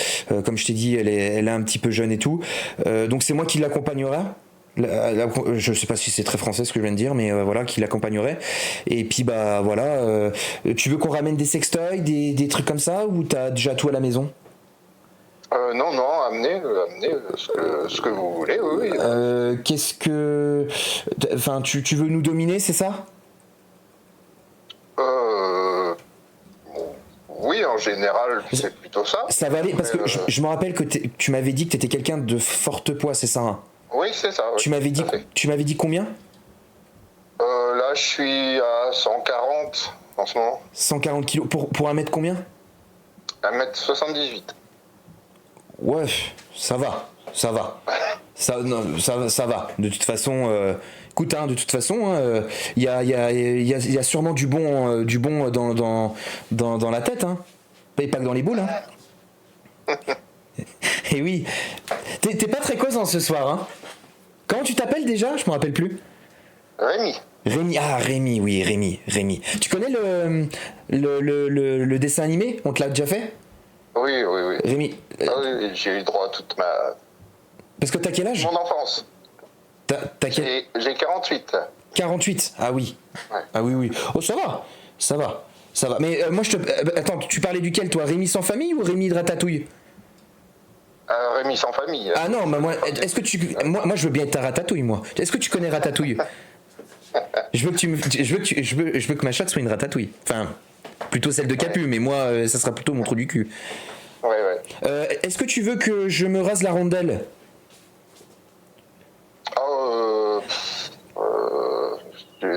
comme je t'ai dit, elle est un petit peu jeune et tout. Donc c'est moi qui l'accompagnera. Je sais pas si c'est très français ce que je viens de dire, mais voilà, qui l'accompagnerait. Et puis bah voilà, tu veux qu'on ramène des sextoys, des trucs comme ça, ou t'as déjà tout à la maison? Non, amenez ce que vous voulez, oui. Qu'est-ce que... Enfin, tu veux nous dominer, c'est ça? Oui, oui, en général, c'est plutôt ça. Ça va aller, parce que je me rappelle que tu m'avais dit que tu étais quelqu'un de forte poids, c'est ça, hein? Oui, c'est ça. Oui, Tu m'avais dit combien? Là, je suis à 140 en ce moment. 140 kilos. Pour un mètre combien? 1m78. Ouais, ça va. Ça, non, ça va. De toute façon, écoute, hein, de toute façon, il y a sûrement du bon dans la tête, hein. Pas que dans les boules, hein. Et oui. T'es pas très causant ce soir, hein. Comment tu t'appelles déjà? Je me rappelle plus. Rémi. Rémi, oui, Rémi. Tu connais le dessin animé? On te l'a déjà fait? Oui. Rémi. Oui, j'ai eu droit à toute ma... Parce que t'as quel âge? Mon enfance. T'as quel... J'ai 48. 48, ah oui. Ouais. Ah oui. Oh, ça va. Mais moi, attends, tu parlais duquel, toi? Rémi sans famille ou Rémi de Ratatouille? Rémi sans famille. Ah non, bah moi, est-ce que tu... Moi, je veux bien être ta Ratatouille, moi. Est-ce que tu connais Ratatouille? Je veux que ma chatte soit une Ratatouille. Enfin, plutôt celle de Capu, mais moi, ça sera plutôt mon trou du cul. Ouais. Est-ce que tu veux que je me rase la rondelle?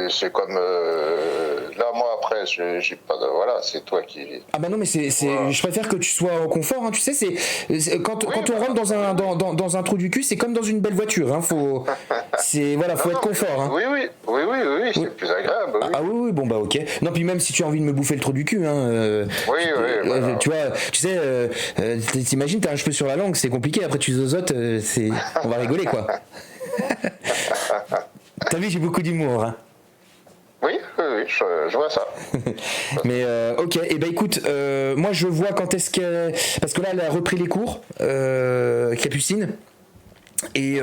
C'est comme... là, moi, après, j'ai pas de... Voilà, c'est toi qui... Ah bah non, mais Voilà. je préfère que tu sois au confort, hein. Tu sais, quand on rentre dans un trou du cul, c'est comme dans une belle voiture, hein. Faut être confort, hein. Oui, c'est plus agréable. Oui. Ah oui, bon bah ok. Non, puis même si tu as envie de me bouffer le trou du cul, hein. Voilà. Tu vois, tu sais, t'imagines, t'as un cheveu sur la langue, c'est compliqué. Après tu zozotes, on va rigoler, quoi. T'as vu, j'ai beaucoup d'humour, hein. Oui, je vois ça. Mais ok, et ben écoute, moi je vois quand est-ce que... Parce que là elle a repris les cours, Capucine. Et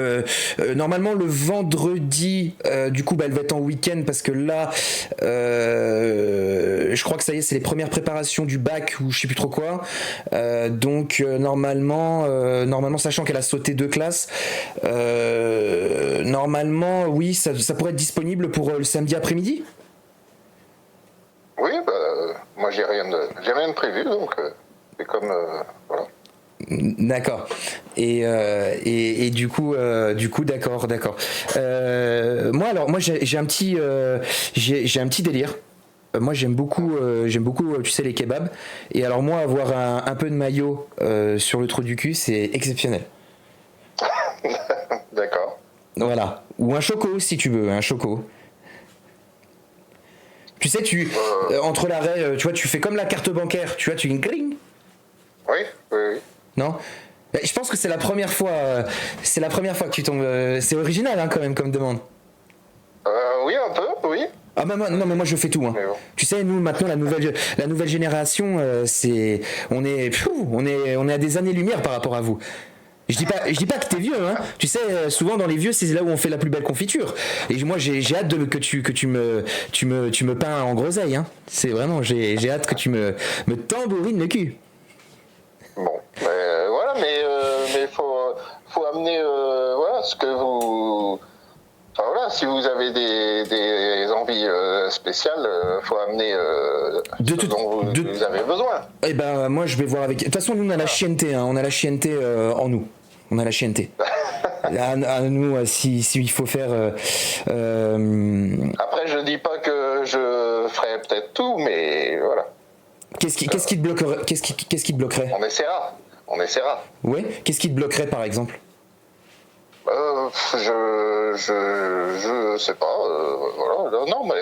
normalement le vendredi, du coup elle va être en week-end parce que là, je crois que ça y est, c'est les premières préparations du bac ou je sais plus trop quoi. Donc normalement, sachant qu'elle a sauté 2 classes, normalement oui, ça pourrait être disponible pour le samedi après-midi. Oui, moi j'ai rien de prévu, donc c'est comme... voilà. D'accord. Et du coup, d'accord. Moi j'ai un petit délire. Moi j'aime beaucoup, tu sais, les kebabs. Et alors moi avoir un peu de mayo sur le trou du cul, c'est exceptionnel. D'accord. Voilà. Ou un choco si tu veux, un choco. Tu sais, entre l'arrêt, tu vois, tu fais comme la carte bancaire, tu vois, tu gring. Oui. Non? Je pense que c'est la première fois que tu tombes. C'est original, hein, quand même, comme demande. Oui, un peu, oui. Ah bah non, mais moi je fais tout, hein. Bon. Tu sais, nous maintenant la nouvelle génération, on est à des années-lumière par rapport à vous. Je dis pas que t'es vieux, hein. Tu sais, souvent dans les vieux, c'est là où on fait la plus belle confiture. Et moi j'ai hâte que tu me peins en groseille, hein. C'est vraiment, j'ai hâte que tu me tambourines le cul. Bon, voilà, mais faut amener, voilà, ce que vous... Enfin voilà, si vous avez des envies spéciales, faut amener ce dont vous avez besoin. Eh ben moi je vais voir avec... De toute façon nous on a la chienneté, hein. On a la chienneté en nous. On a la chienneté. à nous, il faut faire... Après je dis pas que je ferai peut-être tout, mais voilà. Qu'est-ce qui te bloquerait? Qu'est-ce qui te bloquerait? On essaiera. Ouais. Qu'est-ce qui te bloquerait par exemple? Je sais pas. Voilà. Non, mais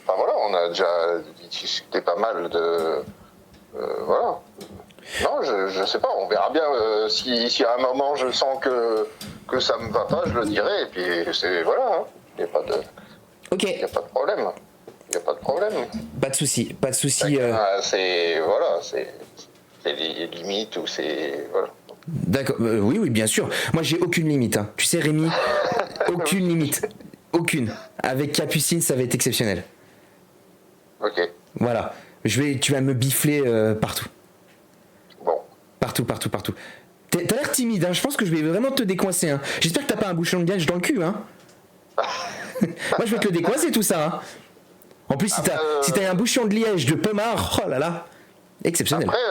on a déjà discuté pas mal de. Voilà. Non, je sais pas. On verra bien. Si à un moment je sens que ça me va pas, je le dirai. Et puis c'est voilà. Il n'y a pas de. Ok. Il n'y a pas de problème. Pas de souci. C'est des limites ou c'est voilà. D'accord. Oui, bien sûr. Moi, j'ai aucune limite, hein. Tu sais, Rémi, aucune limite. Aucune. Avec Capucine, ça va être exceptionnel. Ok. Voilà. Tu vas me bifler partout. Bon. Partout. T'as l'air timide, hein. Je pense que je vais vraiment te décoincer, hein. J'espère que t'as pas un bouchon de liège dans le cul, hein. Moi, je vais te le décoincer, tout ça, hein. En plus, si t'as un bouchon de liège de pommard, oh là là. Exceptionnel. Après,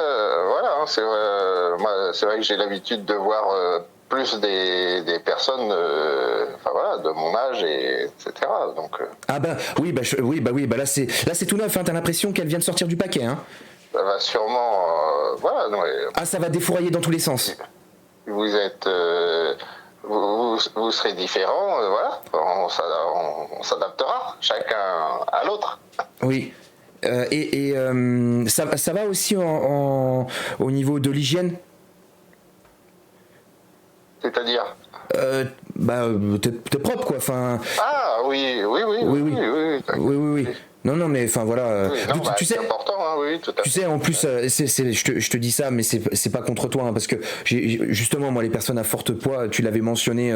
voilà, hein, c'est vrai que j'ai l'habitude de voir plus des personnes, enfin voilà, de mon âge, etc. Donc, Ah bah oui, là c'est tout neuf, hein, t'as l'impression qu'elle vient de sortir du paquet, hein. ça va sûrement, voilà, non, Ah, ça va défourailler dans tous les sens. vous êtes, vous serez différents, voilà, on s'adaptera, chacun à l'autre. Oui. Ça va aussi au niveau de l'hygiène. C'est-à-dire T'es propre quoi. Enfin. Ah oui. Oui. Non, mais enfin voilà. Oui, non, tu sais. c'est important, hein, oui, tout à fait. Tu sais, en plus, je te dis ça, mais c'est pas contre toi, hein, parce que justement, moi, les personnes à fort poids, tu l'avais mentionné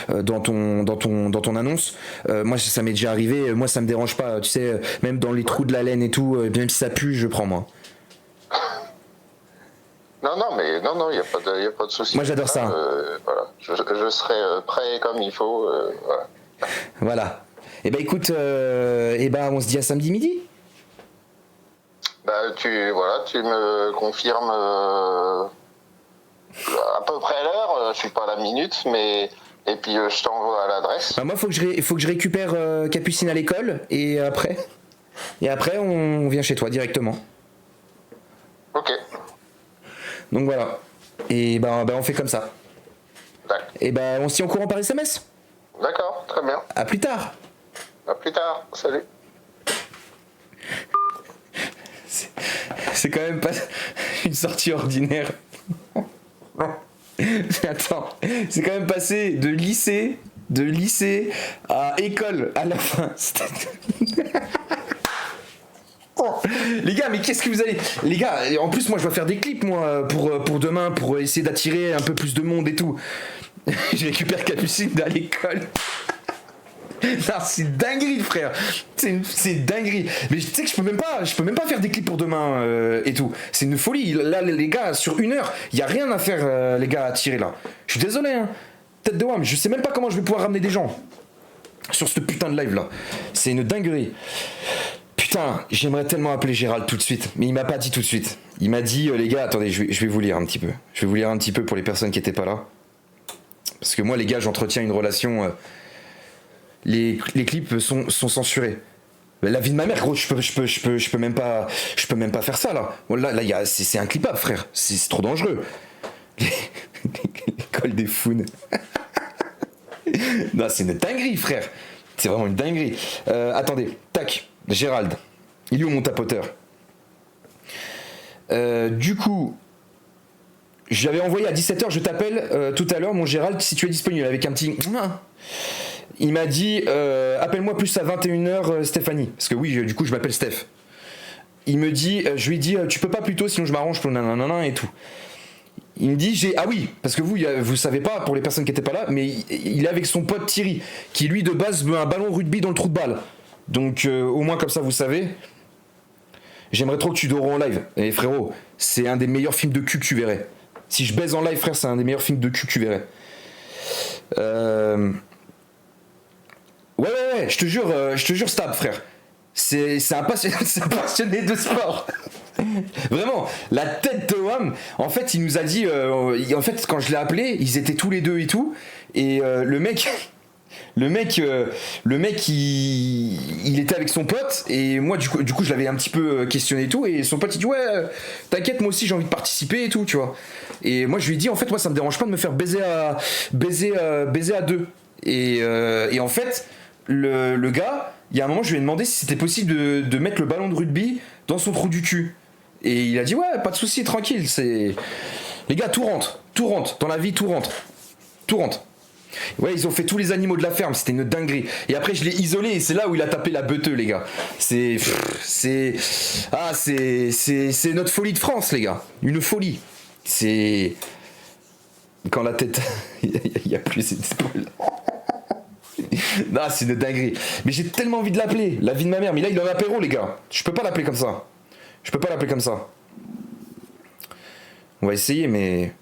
dans ton annonce. Moi, ça m'est déjà arrivé. Moi, ça me dérange pas. Tu sais, même dans les trous de la laine et tout, même si ça pue, je prends moi. Non, il n'y a pas de souci. Moi, j'adore ça. Voilà, je serai prêt comme il faut. Voilà. Voilà. Et ben écoute, on se dit à samedi midi. Tu me confirmes à peu près l'heure. Je suis pas à la minute, mais et puis je t'envoie à l'adresse. Bah moi, faut que je récupère Capucine à l'école et après on vient chez toi directement. Ok. Donc voilà. Et on fait comme ça. D'accord. Et on se tient au courant par SMS. D'accord, très bien. À plus tard. À plus tard. Salut. C'est quand même pas une sortie ordinaire. Attends, c'est quand même passé de lycée à école à la fin. Les gars, mais qu'est-ce que vous allez... Les gars, en plus moi je dois faire des clips moi pour demain, pour essayer d'attirer un peu plus de monde et tout. Je récupère Capucine à l'école. Non, c'est dinguerie frère. C'est dinguerie. Mais tu sais que je peux même pas faire des clips pour demain et tout. C'est une folie. Là les gars, sur 1 heure, il y a rien à faire les gars à tirer là. Je suis désolé hein. Tête de WAM, je sais même pas comment je vais pouvoir ramener des gens sur ce putain de live là. C'est une dinguerie. Putain, j'aimerais tellement appeler Gérald tout de suite, mais il m'a pas dit tout de suite. Il m'a dit les gars, attendez, je vais vous lire un petit peu. Je vais vous lire un petit peu pour les personnes qui étaient pas là. Parce que moi les gars, j'entretiens une relation les clips sont censurés. La vie de ma mère, gros, je peux même pas faire ça là. Là, c'est inclippable, frère. C'est trop dangereux. L'école des founes. Non, c'est une dinguerie, frère. C'est vraiment une dinguerie. Attendez, tac, Gérald. Il est où mon tapoteur? Du coup, je l'avais envoyé à 17h. Je t'appelle tout à l'heure, mon Gérald, si tu es disponible, avec un petit. Il m'a dit appelle-moi plus à 21h Stéphanie. Parce que oui, du coup je m'appelle Steph. Il me dit, je lui ai dit tu peux pas plus tôt sinon je m'arrange pour nanana et tout. Il me dit ah oui, parce que vous savez pas pour les personnes qui étaient pas là, mais il est avec son pote Thierry, qui lui de base met un ballon rugby dans le trou de balle. Donc au moins comme ça vous savez. J'aimerais trop que tu dors en live. Et frérot, c'est un des meilleurs films de cul que tu verrais. Si je baise en live frère, c'est un des meilleurs films de cul que tu verrais. Ouais, je te jure, Stab, frère. C'est un passionné de sport. Vraiment, la tête de Wam. En fait, il nous a dit. En fait, quand je l'ai appelé, ils étaient tous les deux et tout. Et le mec, il était avec son pote. Et moi, du coup, je l'avais un petit peu questionné et tout. Et son pote, il dit ouais, t'inquiète, moi aussi, j'ai envie de participer et tout, tu vois. Et moi, je lui ai dit en fait, moi, ça me dérange pas de me faire baiser à deux. Et en fait. Le gars, il y a un moment, je lui ai demandé si c'était possible de mettre le ballon de rugby dans son trou du cul. Et il a dit ouais, pas de souci, tranquille. Les gars, tout rentre. Dans la vie, tout rentre. Ouais, ils ont fait tous les animaux de la ferme, c'était une dinguerie. Et après, je l'ai isolé et c'est là où il a tapé la beuteux, les gars. C'est notre folie de France, les gars. Une folie. C'est quand la tête, il y a plus ses épaules. Non, c'est une dinguerie. Mais j'ai tellement envie de l'appeler, la vie de ma mère. Mais là, il est en apéro, les gars. Je peux pas l'appeler comme ça. On va essayer, mais.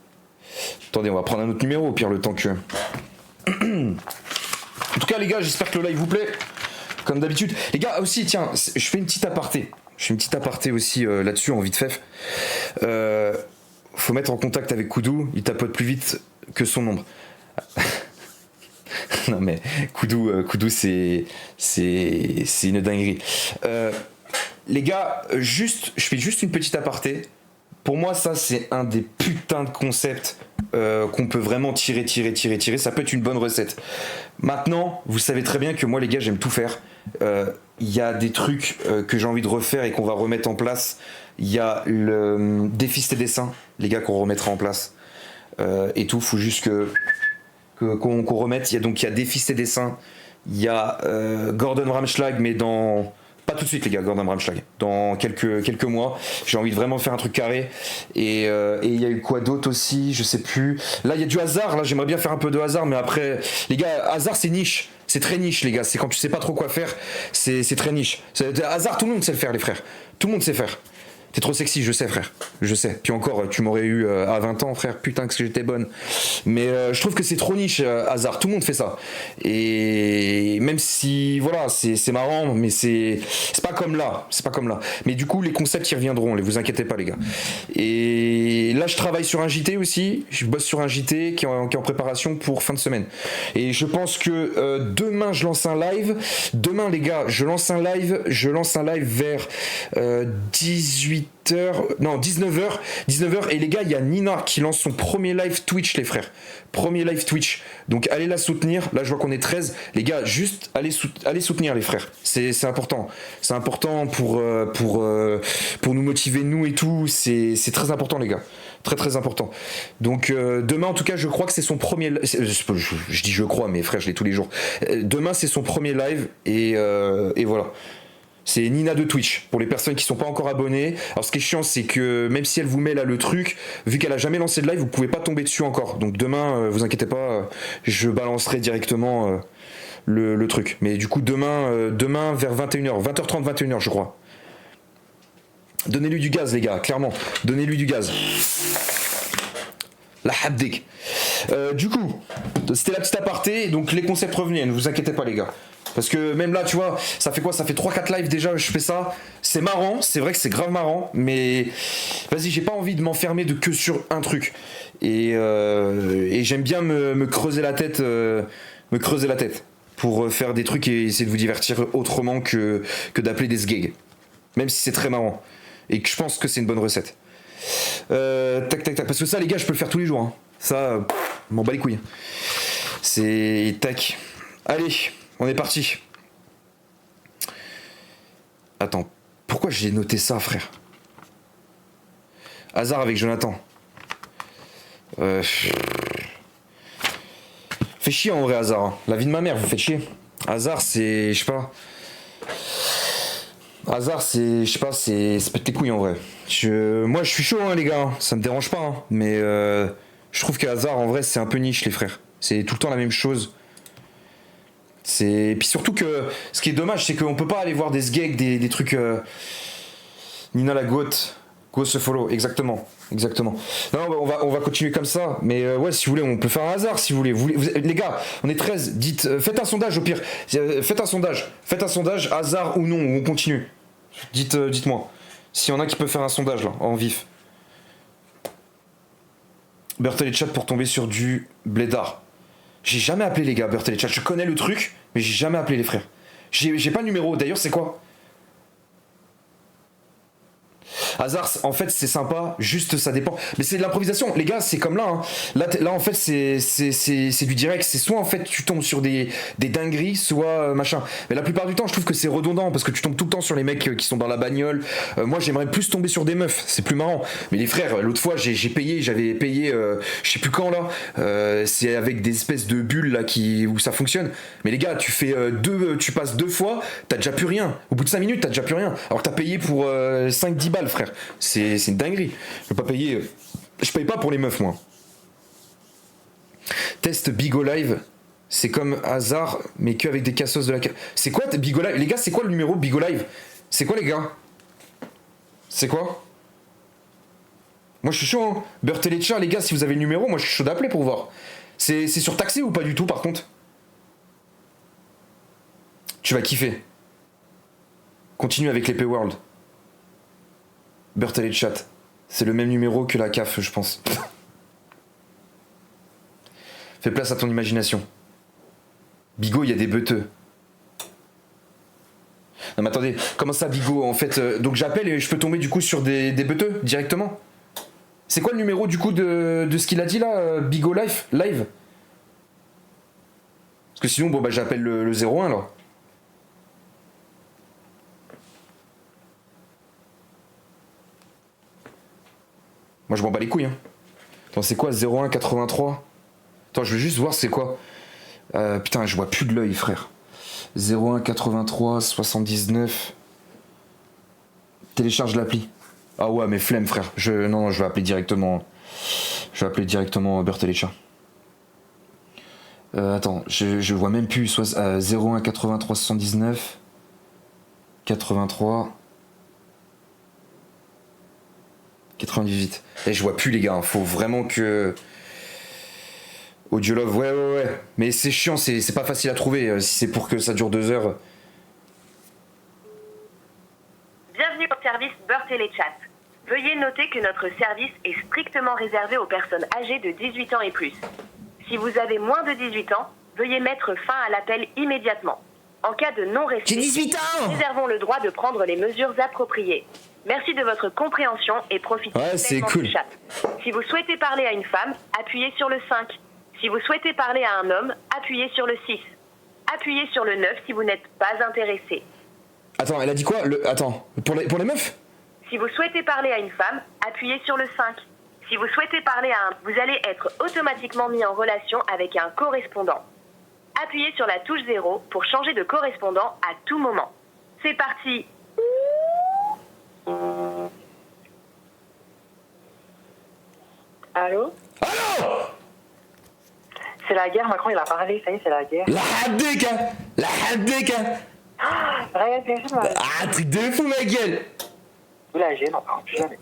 Attendez, on va prendre un autre numéro, au pire, le temps que. En tout cas, les gars, j'espère que le live vous plaît. Comme d'habitude. Les gars, aussi, tiens, je fais une petite aparté. je fais une petite aparté aussi là-dessus en vite fait. Faut mettre en contact avec Koudou, il tapote plus vite que son ombre. Non mais Koudou c'est une dinguerie. Les gars, je fais juste une petite aparté. Pour moi, ça, c'est un des putains de concepts qu'on peut vraiment tirer. Ça peut être une bonne recette. Maintenant, vous savez très bien que moi, les gars, j'aime tout faire. Il y a des trucs que j'ai envie de refaire et qu'on va remettre en place. Il y a le défi et dessin, les gars, qu'on remettra en place. Et tout, faut juste qu'on remette. Il y a défi et dessin. Il y a Gordon Ramschlag, mais dans... Pas tout de suite les gars, Gordon Ramschlag. Dans quelques mois, j'ai envie de vraiment faire un truc carré. Et il y a eu quoi d'autre aussi, je sais plus. Là il y a du hasard, là j'aimerais bien faire un peu de hasard, mais après, les gars, hasard c'est niche. C'est très niche les gars, c'est quand tu sais pas trop quoi faire, c'est très niche. Hasard, tout le monde sait le faire les frères. Tout le monde sait faire. T'es trop sexy, je sais frère, je sais. Puis encore, tu m'aurais eu à 20 ans frère, putain que j'étais bonne. Mais je trouve que c'est trop niche, hasard, tout le monde fait ça. Et même si, voilà, c'est marrant, mais c'est pas comme là, Mais du coup, les concepts y reviendront, vous inquiétez pas les gars. Et là, je travaille sur un JT aussi, je bosse sur un JT qui est en préparation pour fin de semaine. Et je pense que demain, je lance un live. Demain les gars, je lance un live vers 19h, et les gars, il y a Nina qui lance son premier live Twitch les frères. Premier live Twitch. Donc allez la soutenir. Là je vois qu'on est 13. Les gars, juste allez soutenir les frères. C'est important. C'est important pour nous motiver nous et tout. C'est très important les gars. Très très important. Donc demain en tout cas je crois que c'est son premier... Je dis je crois mais frère je l'ai tous les jours. Demain c'est son premier live et voilà. C'est Nina de Twitch, pour les personnes qui sont pas encore abonnées. Alors ce qui est chiant, c'est que même si elle vous met là le truc, vu qu'elle a jamais lancé de live, vous pouvez pas tomber dessus encore. Donc demain, vous inquiétez pas, je balancerai directement le truc. Mais du coup, demain vers 21h, 20h30, 21h, je crois. Donnez-lui du gaz, les gars, clairement. Donnez-lui du gaz. La habdik. Du coup, c'était la petite aparté, donc les concepts revenaient, ne vous inquiétez pas, les gars. Parce que même là, tu vois, ça fait quoi? Ça fait 3-4 lives déjà, je fais ça. C'est marrant, c'est vrai que c'est grave marrant, mais vas-y, j'ai pas envie de m'enfermer que sur un truc. Et j'aime bien me creuser la tête, pour faire des trucs et essayer de vous divertir autrement que d'appeler des sgags. Même si c'est très marrant. Et que je pense que c'est une bonne recette. Tac. Parce que ça, les gars, je peux le faire tous les jours. Hein. Ça, m'en bat les couilles. C'est tac. Allez. On est parti. Attends, pourquoi j'ai noté ça, frère? Hasard avec Jonathan. Fait chier en vrai, hasard. Hein. La vie de ma mère, vous faites chier. Hasard, c'est. Je sais pas. Hasard, c'est. Je sais pas, c'est pète tes couilles en vrai. Moi, je suis chaud, hein, les gars. Ça me dérange pas. Hein. Mais je trouve que hasard, en vrai, c'est un peu niche, les frères. C'est tout le temps la même chose. Puis surtout que ce qui est dommage, c'est qu'on peut pas aller voir des sgags, des trucs. Nina la goat, go se follow, exactement. Non, on va continuer comme ça, mais ouais, si vous voulez, on peut faire un hasard, si vous voulez. Les gars, on est 13, dites, faites un sondage au pire. Faites un sondage, hasard ou non, on continue. Dites-moi. S'il y en a qui peut faire un sondage là, en vif. Bertel et chat pour tomber sur du blédard. J'ai jamais appelé les gars, Bertel et chat. Je connais le truc, mais j'ai jamais appelé les frères. J'ai pas le numéro. D'ailleurs, c'est quoi? Hasard, en fait, c'est sympa. Juste, ça dépend. Mais c'est de l'improvisation. Les gars, c'est comme là. Hein. Là, en fait, c'est du direct. C'est soit, en fait, tu tombes sur des dingueries, soit machin. Mais la plupart du temps, je trouve que c'est redondant parce que tu tombes tout le temps sur les mecs qui sont dans la bagnole. Moi, j'aimerais plus tomber sur des meufs. C'est plus marrant. Mais les frères, l'autre fois, j'avais payé, je sais plus quand là. C'est avec des espèces de bulles là où ça fonctionne. Mais les gars, tu passes 2 fois, t'as déjà plus rien. Au bout de 5 minutes, t'as déjà plus rien. Alors que t'as payé pour 5-10 balles, frère. C'est une dinguerie. Je peux pas payer. Je paye pas pour les meufs, moi. Test Bigo Live. C'est comme hasard, mais qu'avec des cassos de la. C'est quoi Bigo Live? Les gars, c'est quoi le numéro Bigo Live? C'est quoi, les gars? C'est quoi? Moi, je suis chaud, hein. Berteleccia, les gars, si vous avez le numéro, moi, je suis chaud d'appeler pour voir. C'est surtaxé ou pas du tout, par contre? Tu vas kiffer. Continue avec l'épée World. Beurre Téléchat. C'est le même numéro que la CAF, je pense. Fais place à ton imagination. Bigot, il y a des beuteux. Non mais attendez, comment ça Bigot en fait donc j'appelle et je peux tomber du coup sur des beuteux directement. C'est quoi le numéro du coup de ce qu'il a dit là, Bigot live. Parce que sinon bon bah j'appelle le 01 là. Moi je m'en bats les couilles hein. Attends c'est quoi 01 83. Attends je veux juste voir c'est quoi. Putain je vois plus de l'œil frère. 01 83 79. Télécharge l'appli. Ah ouais mais flemme frère. Non je vais appeler directement. Je vais appeler directement Beurre Téléchat. Attends, je vois même plus 01 83 79 83 98. Et je vois plus les gars, hein. Faut vraiment que Audiolove, ouais. Mais c'est chiant, c'est pas facile à trouver si c'est pour que ça dure 2 heures. Bienvenue au service Beurre Téléchat. Veuillez noter que notre service est strictement réservé aux personnes âgées de 18 ans et plus. Si vous avez moins de 18 ans, veuillez mettre fin à l'appel immédiatement. En cas de non-respect, J'ai 18 ans. réservons le droit de prendre les mesures appropriées. Merci de votre compréhension et profitez c'est pleinement cool. du chat. Si vous souhaitez parler à une femme, appuyez sur le 5. Si vous souhaitez parler à un homme, appuyez sur le 6. Appuyez sur le 9 si vous n'êtes pas intéressé. Attends, elle a dit quoi Attends, pour les meufs. Si vous souhaitez parler à une femme, appuyez sur le 5. Si vous souhaitez parler à un... Vous allez être automatiquement mis en relation avec un correspondant. Appuyez sur la touche 0 pour changer de correspondant à tout moment. C'est parti. Allô? Allô. C'est la guerre, Macron il a parlé, ça y est, c'est la guerre. La Haddeka. Regarde, bien sûr, Ah, truc de fou ma gueule. vous la gêne, encore plus jamais.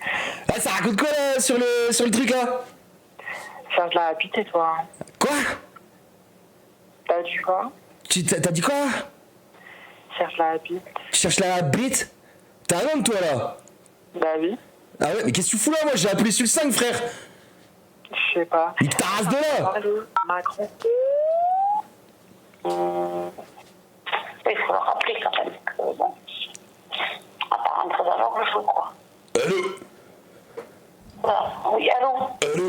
Ah, ça raconte quoi là sur le truc là? Cherche la pitié, toi. Quoi? T'as dit quoi? T'as dit quoi? Cherche la pite. Tu cherches la bite? T'as un homme toi là? Bah oui, Ah ouais, mais qu'est-ce que tu fous là? Moi j'ai appelé sur le 5 frère. je sais pas. Nique ta race de là. Allô, Macron. Il faut le rappeler quand même que bon, à part rentrer dans le jeu, quoi. Allô? Voilà. Oui, allô? Allô?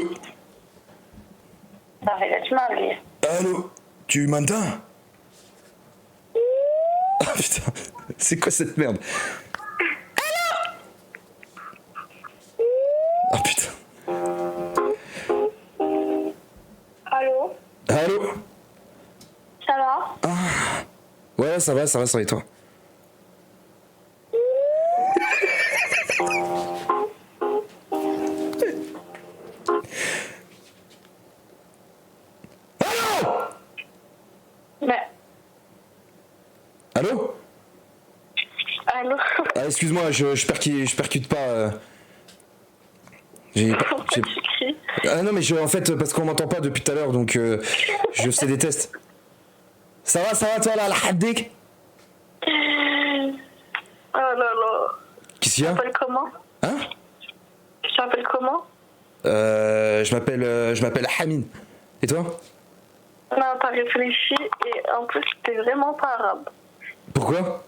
Ça fait la du mal, lui. Allô? Tu m'entends? Ah putain, c'est quoi cette merde? Ah putain. Allô? Allô? Ça va? Ouais, ça va et toi? Mais, Allô? allô? Ah, excuse-moi, je percute pas. J'ai pas- Pourquoi j'ai- tu cries? Ah non, mais en fait, parce qu'on m'entend pas depuis tout à l'heure, donc je fais des tests. Ça va toi là, la Haddek? Oh là là. Qu'est-ce qu'il y a? Tu t'appelles comment? Hein? Tu t'appelles comment? Je m'appelle Hamid. Et toi? Non, t'as réfléchi et en plus, t'es vraiment pas arabe. Pourquoi?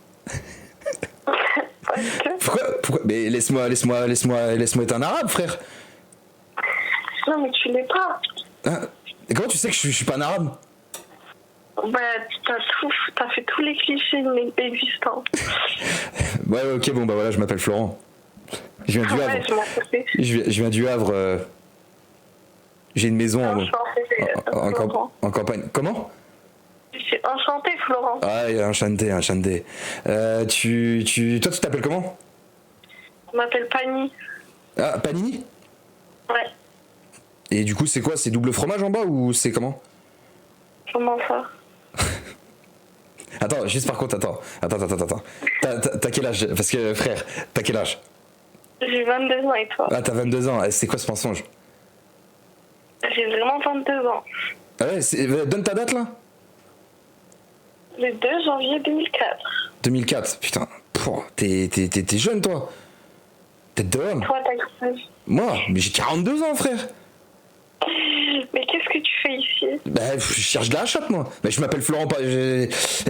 Parce que... Pourquoi? Mais laisse-moi être un arabe, frère. Non, mais tu l'es pas. Hein? Et comment tu sais que je suis pas un arabe? Bah, t'as fait tous les clichés existants. Ouais, ok, bon, bah voilà, je m'appelle Florent. Je viens du Havre. Ouais, je m'en foutais. Je viens du Havre. J'ai une maison Florent. en campagne. Comment? Je suis enchantée, Florent. Ah, enchanté. Toi, tu t'appelles comment? Je m'appelle Pani. Ah, Panini? Ouais. Et du coup, c'est quoi? C'est double fromage en bas ou c'est comment? Comment ça? Attends, juste par contre, attends. T'as quel âge? Parce que, frère, t'as quel âge? J'ai 22 ans et toi? Ah, t'as 22 ans. C'est quoi ce mensonge? J'ai vraiment 22 ans. Ah ouais, donne ta date là? Le 2 janvier 2004. 2004, putain. Pouah, t'es jeune toi. Tête de homme. Toi, t'as quel âge? Moi, mais j'ai 42 ans, frère. Mais qu'est-ce que tu fais ici? Bah, je cherche de la chatte, moi. Bah, je m'appelle Florent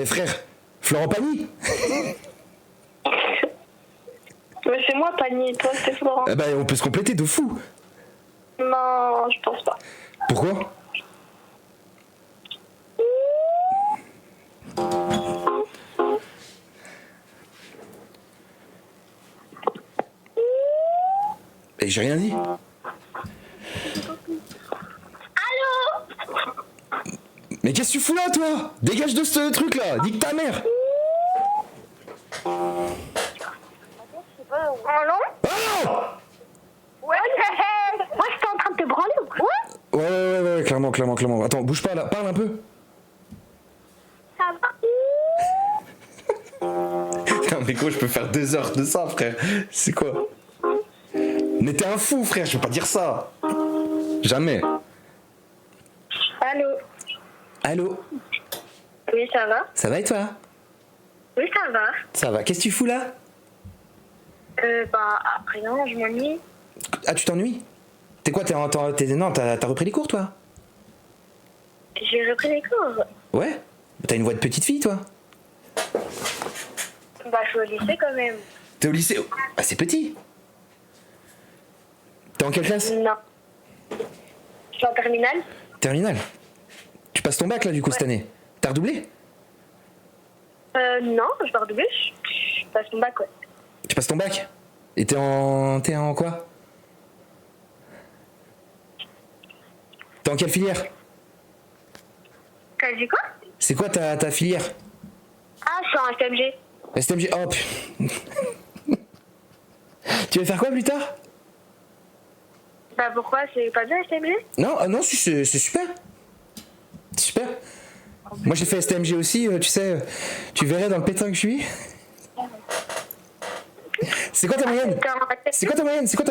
frère, Florent Pagny. Mais c'est moi, Panier, toi, c'est Florent. Bah, on peut se compléter de fou. Non, je pense pas. Pourquoi? Et j'ai rien dit. Allô? Mais qu'est-ce que tu fous là, toi? Dégage de ce truc là, nique ta mère. Allô? Oh non! Ouais. Moi, j'étais en train de te branler ou quoi? Ouais, clairement. Attends, bouge pas là, parle un peu. Ça va? Non mais gros, je peux faire 2 heures de ça, frère. C'est quoi? Mais t'es un fou, frère, je peux pas dire ça. Jamais. Allô? Allô? Oui, ça va? Ça va et toi? Oui, ça va. Ça va, qu'est-ce que tu fous là? Bah, rien, je m'ennuie. Ah, tu t'ennuies? T'es quoi, non, t'as repris les cours, toi? J'ai repris les cours. Ouais? T'as une voix de petite fille, toi? Bah, je suis au lycée quand même. T'es au lycée? Ah, c'est petit. T'es en quelle classe? Non. Je suis en terminale. Terminale. Tu passes ton bac, là, du coup, cette année? T'as redoublé? Non, je vais redoubler. Je passe mon bac, ouais. Tu passes ton bac? Et t'es en quoi? T'es en quelle filière? T'as dit quoi? C'est quoi ta filière? Ah, je suis en STMG. STMG, hop. Tu veux faire quoi plus tard? Bah, pourquoi? C'est pas bien STMG? Non, non, c'est super. C'est super. Moi j'ai fait STMG aussi, tu sais, tu verrais dans le pétrin que je suis. C'est quoi ta moyenne? C'est quoi ta moyenne? C'est quoi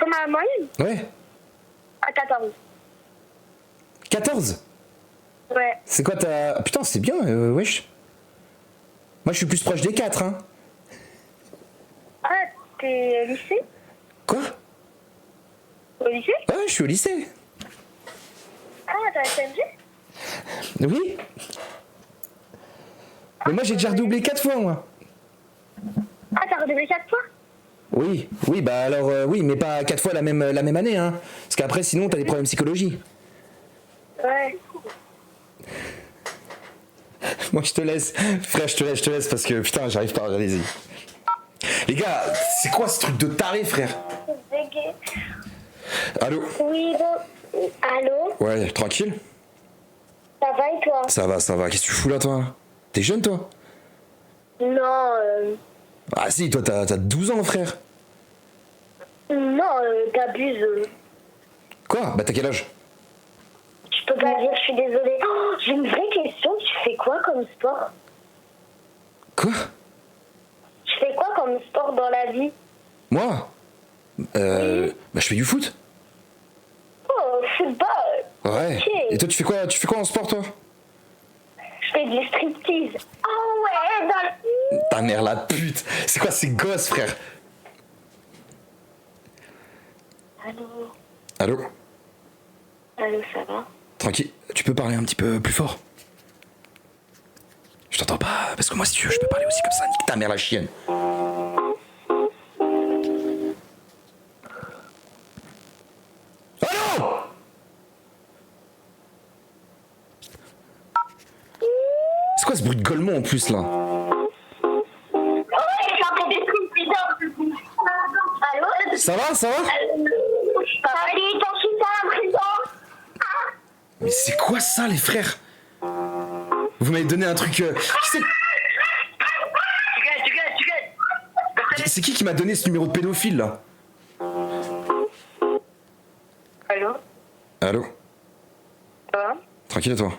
ma moyenne? Ouais. Ah, 14. 14? Ouais. C'est quoi ta... Ah, putain, c'est bien, wesh. Moi je suis plus proche des 4, hein. Ah, t'es au lycée? Quoi? Au lycée? Ouais, je suis au lycée. Ah, t'as STMG? Oui. Mais moi j'ai déjà redoublé 4 fois, moi. Ah, t'as redoublé 4 fois? Oui, bah alors, oui, mais pas 4 fois la même année, hein. Parce qu'après, sinon, t'as des problèmes psychologiques. Ouais. Moi, je te laisse. Frère, je te laisse parce que, putain, j'arrive pas à réaliser. Les gars, c'est quoi ce truc de taré, frère? Allô? Oui, bon. Allô? Ouais, tranquille? Ça va et toi? Ça va. Qu'est-ce que tu fous là, toi? T'es jeune, toi? Non, Ah si, toi, t'as 12 ans, frère. non, t'abuses. Quoi? Bah, t'as quel âge? Je peux pas dire, je suis désolée. Oh, j'ai une vraie question. Tu fais quoi comme sport? Quoi? Tu fais quoi comme sport dans la vie? Moi? Bah, je fais du foot. Oh, football. Ouais. Ok. Et toi, tu fais quoi en sport, toi? Je fais du striptease. Oh ouais, dans le... Ta mère, la pute. C'est quoi ces gosses, frère? Allô? Allô? Allô, ça va? Tranquille, tu peux parler un petit peu plus fort? Je t'entends pas, parce que moi, si tu veux, je peux parler aussi comme ça. Nique ta mère, la chienne. Allô? C'est quoi ce bruit de gueulement en plus, là? Ouais, j'entends des trucs bizarres. Allô? Ça va? Salut, t'en suis pas à présent? Mais c'est quoi ça, les frères? Vous m'avez donné un truc... Tu gagnes. C'est qui m'a donné ce numéro de pédophile, là? Allô? Allô? Ça va? Tranquille, toi?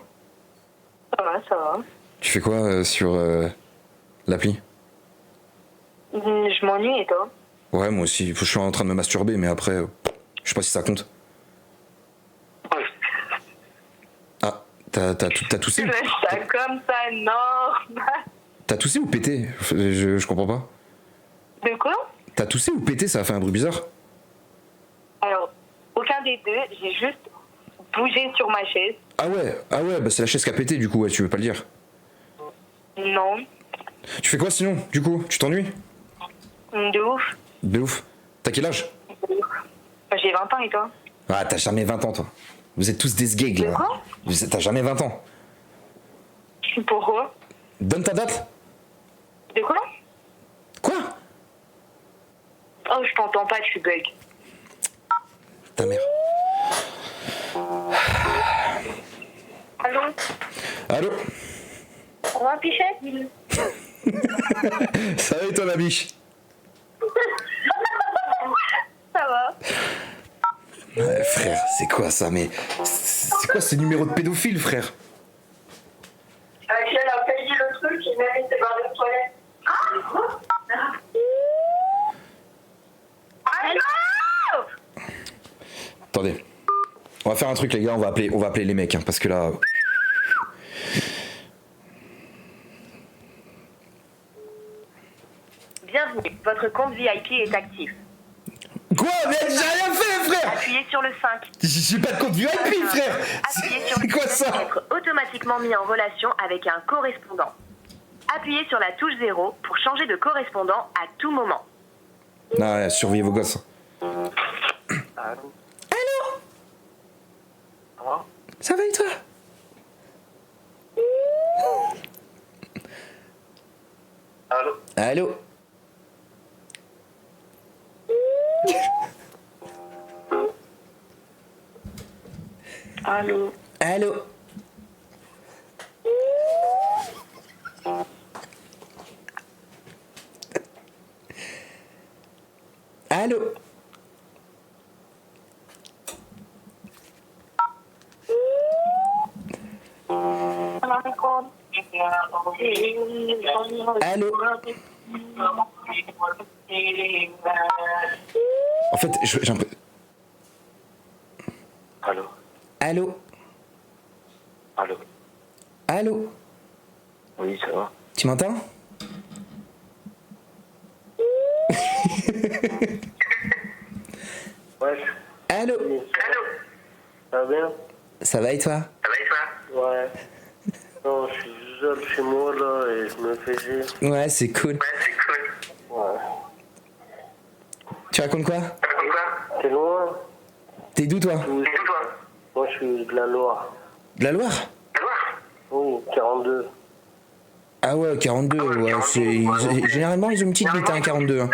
Ça va. Tu fais quoi sur l'appli? Je m'ennuie et toi? Ouais, moi aussi. Je suis en train de me masturber, mais après, je sais pas si ça compte. Ah, t'as toussé? Laisse ça comme ça, normal. T'as toussé ou pété? Je comprends pas. De quoi? T'as toussé ou pété? Ça a fait un bruit bizarre. Alors, aucun des deux, j'ai juste bougé sur ma chaise. Ah ouais, bah c'est la chaise qui a pété du coup, ouais, tu veux pas le dire. Non, Tu fais quoi sinon, du coup? Tu t'ennuies? de ouf. De ouf. T'as quel âge? J'ai 20 ans et toi? Ah, t'as jamais 20 ans, toi. Vous êtes tous des sgegs, là. De quoi? T'as jamais 20 ans. Pourquoi? Donne ta date. De quoi? Quoi? Oh, je t'entends pas, tu bug. Ta mère. Allô? Allô? Au revoir, Pichette? Ça va et toi, ma biche? Ça va? Ouais, frère, c'est quoi ça? Mais c'est quoi ces numéros de pédophiles, frère? Elle a payé le truc, il mérite de voir les toilettes. Allô? Attendez. On va faire un truc, les gars, on va appeler les mecs, hein, parce que là... Bienvenue, votre compte VIP est actif. Quoi? Mais j'ai rien fait, frère! Appuyez sur le 5. J'ai pas de compte VIP, frère! Appuyez sur C'est le quoi 7 ça? pour être automatiquement mis en relation avec un correspondant. Appuyez sur la touche 0 pour changer de correspondant à tout moment. Non, ouais, surveillez vos gosses. Allô? Ça va et toi? Allô? Allô? Allô? Allô? Allô? Allô? En fait, j'ai un peu... Allô? Allô? Allô? Allô? Oui, ça va? Tu m'entends? Ouais. Allô? Ça va bien? Ça va et toi? Ouais. Non, je suis seul chez moi là et je me fais chier. Ouais, c'est cool. Ouais. Tu racontes quoi? T'es loin? T'es d'où toi? Moi je suis de la Loire. De la Loire? Oui, 42. Ah ouais, 42, ouais, généralement ils ont une petite bite, hein, 42. Hein.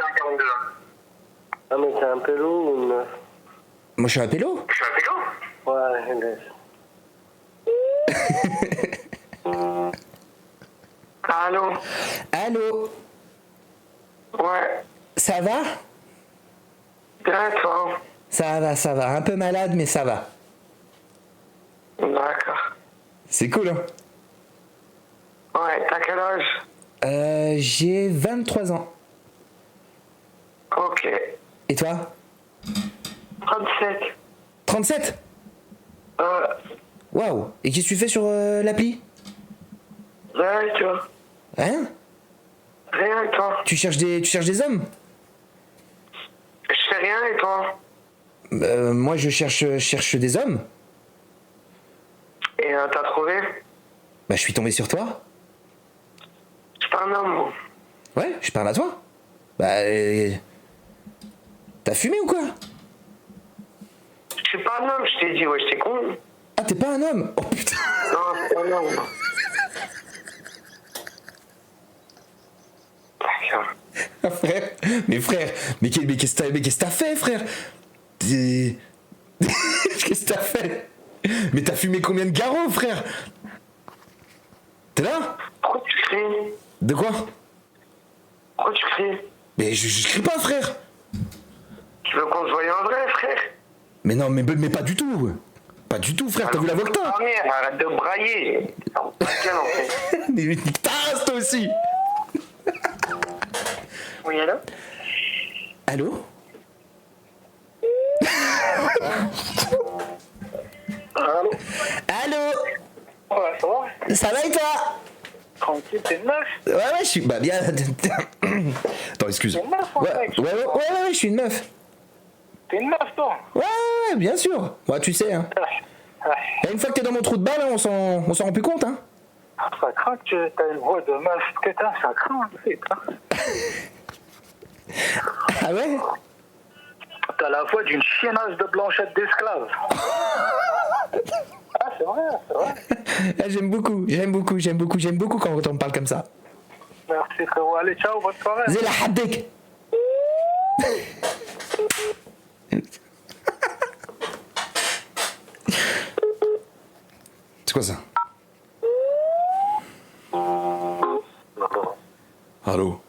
Ah mais t'es un pélo ou une meuf? Moi je suis un pélo? Ouais, elle est. Allô? Allô? Ouais. Ça va? Bien toi? Ça va. Un peu malade, mais ça va. D'accord. C'est cool, hein? Ouais, t'as quel âge? J'ai 23 ans. Ok. Et toi? 37. 37? Waouh! Et qu'est-ce que tu fais sur l'appli? Rien et toi? Hein? Rien et toi? Tu cherches des hommes? Je fais rien et toi? Moi je cherche des hommes. Et t'as trouvé? Bah je suis tombé sur toi. Je suis pas un homme, moi. Ouais, je parle à toi. Bah... T'as fumé ou quoi? Je suis pas un homme, je t'ai dit, ouais, j'étais con. Ah, t'es pas un homme? Oh putain! Non, c'est pas un homme. D'accord. Ah, frère, mais qu'est-ce que t'as fait, frère? Qu'est-ce que t'as fait? Mais t'as fumé combien de garrots, frère? T'es là? Pourquoi tu cries? De quoi? Pourquoi tu cries? Mais je crie pas, frère! Tu veux qu'on se voie en vrai, frère? Mais non, mais pas du tout! Pas du tout, frère, t'as vu la voix que t'as? Ah merde, arrête de brailler! En fait. Mais ta race, toi aussi! Oui, allô? Allô? Allô? Allô? Ouais, ça va? Ça va et toi? Tranquille, t'es une meuf? Ouais, je suis... Bah bien... Attends, excuse. T'es une meuf, en Ouais, fait. je suis une meuf. T'es une meuf, toi. Ouais, bien sûr. Ouais, tu sais, hein. Ouais. Et une fois que t'es dans mon trou de balle, hein, on s'en rend plus compte, hein. Ça craint que t'as une voix de meuf. Putain, ça craint, c'est ça. Ah ouais? T'as la voix d'une chiennasse de blanchette d'esclave. Ah, c'est vrai, c'est vrai. Ah, j'aime beaucoup quand on me parle comme ça. Merci, frérot. Allez, ciao, bonne soirée. Zéla Haddek. C'est quoi ça? Allô?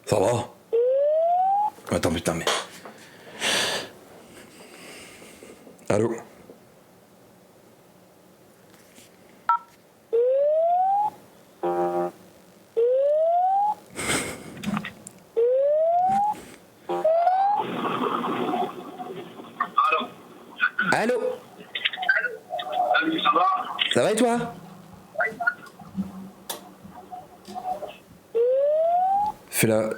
Ça va? Attends, putain, mais... Allô? Allô? Ça va? Ça va et toi? Fais-la.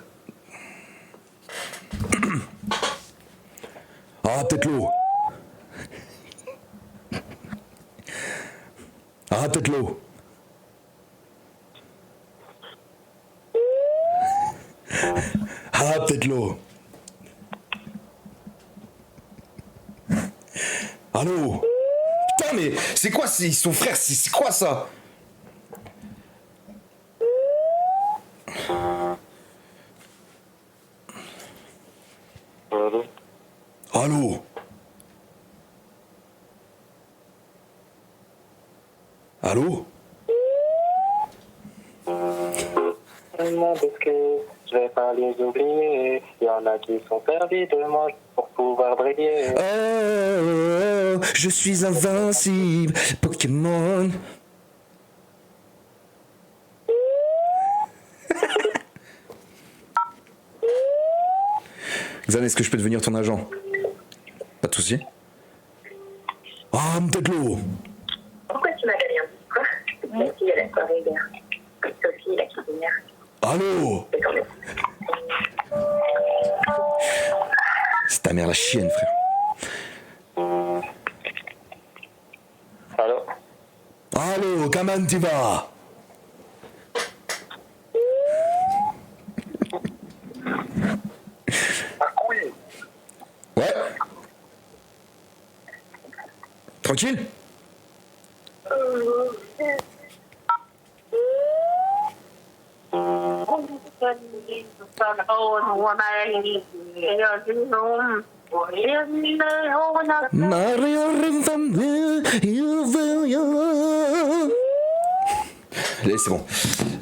Ah, peut-être l'eau. Ah, peut-être l'eau. Ah, peut-être l'eau. Allô? Putain, mais c'est quoi? Ils sont frères, c'est quoi ça? Allô? Allô? Parce que je vais pas les oublier. Il y en a qui sont servis de moi pour pouvoir briller. Oh, je suis invincible, Pokémon. Xan, est-ce que je peux devenir ton agent? Pas de soucis. Ah, peut-être l'eau. Pourquoi tu m'avais rien dit? Quoi? La fille à la soirée hier. Sophie, la cuisinière. Allô? C'est quand même. C'est ta mère la chienne, frère. Allô? Allô, comment tu vas? Ouais. Tranquille? Allez, c'est bon.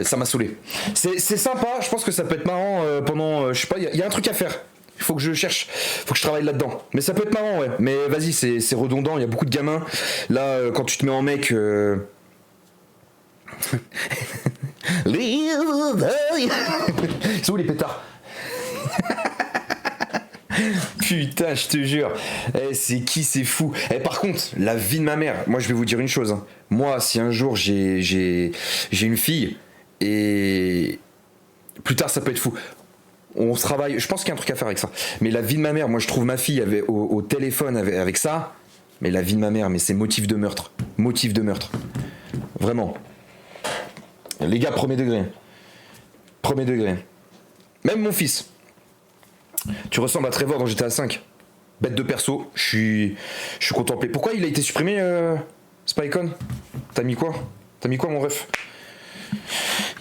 Ça m'a saoulé. C'est sympa, je pense que ça peut être marrant pendant... je sais pas, il y a un truc à faire. Il faut que je cherche, faut que je travaille là-dedans. Mais ça peut être marrant, ouais. Mais vas-y, c'est redondant, il y a beaucoup de gamins. Là, quand tu te mets en mec... C'est où les pétards? Putain, je te jure. C'est qui, c'est fou. Par contre, la vie de ma mère, moi je vais vous dire une chose. Hein. Moi, si un jour j'ai une fille, et plus tard ça peut être fou. On se travaille, je pense qu'il y a un truc à faire avec ça. Mais la vie de ma mère, moi je trouve ma fille au téléphone avec ça. Mais la vie de ma mère, mais c'est motif de meurtre. Motif de meurtre. Vraiment. Les gars, premier degré. Premier degré. Même mon fils. Tu ressembles à Trevor dans GTA 5. Bête de perso, je suis contemplé. Pourquoi il a été supprimé, Spycon? T'as mis quoi mon ref?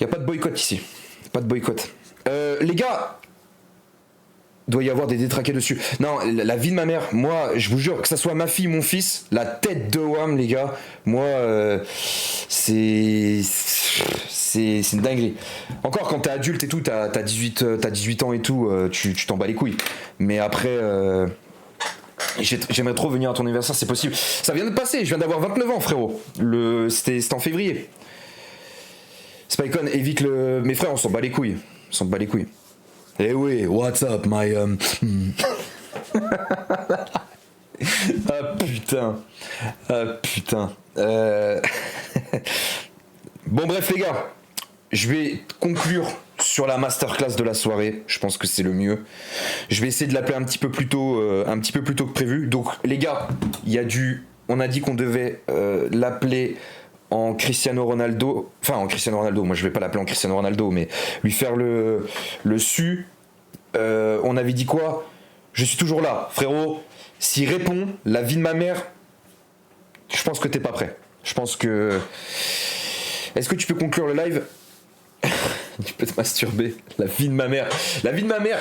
Y a pas de boycott ici. Pas de boycott. Les gars, doit y avoir des détraqués dessus. Non, la vie de ma mère, moi, je vous jure, que ça soit ma fille, mon fils, la tête de Wham, les gars, moi, c'est une dinguerie. Encore quand t'es adulte et tout, t'as 18 ans et tout, tu t'en bats les couilles. Mais après, j'aimerais trop venir à ton anniversaire, c'est possible. Ça vient de passer, je viens d'avoir 29 ans, frérot. C'était en février. Spycon, évite le... Mes frères, on s'en bat les couilles. On s'en bat les couilles. Eh oui, what's up, my... Ah putain. Ah putain. Bon bref les gars, je vais conclure sur la masterclass de la soirée. Je pense que c'est le mieux. Je vais essayer de l'appeler un petit peu plus tôt que prévu. Donc les gars, on a dit qu'on devait l'appeler en Cristiano Ronaldo. Enfin en Cristiano Ronaldo. Moi je vais pas l'appeler en Cristiano Ronaldo, mais lui faire le su. On avait dit quoi? Je suis toujours là, frérot. S'il répond, la vie de ma mère, je pense que t'es pas prêt. Je pense que... Est-ce que tu peux conclure le live? Tu peux te masturber. La vie de ma mère. La vie de ma mère.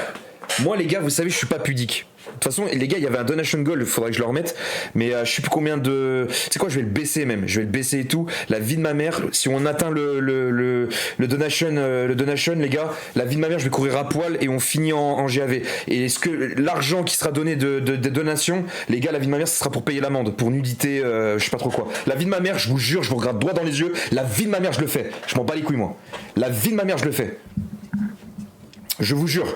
Moi, les gars, vous savez, je suis pas pudique. De toute façon, les gars, il y avait un donation goal, il faudrait que je le remette. Mais je sais plus combien de. Tu sais quoi, je vais le baisser même. Je vais le baisser et tout. La vie de ma mère, si on atteint le donation, les gars, la vie de ma mère, je vais courir à poil et on finit en GAV. Et est-ce que l'argent qui sera donné des donations, les gars, la vie de ma mère, ce sera pour payer l'amende, pour nudité, je sais pas trop quoi. La vie de ma mère, je vous jure, je vous regarde droit dans les yeux. La vie de ma mère, je le fais. Je m'en bats les couilles, moi. La vie de ma mère, je le fais. Je vous jure.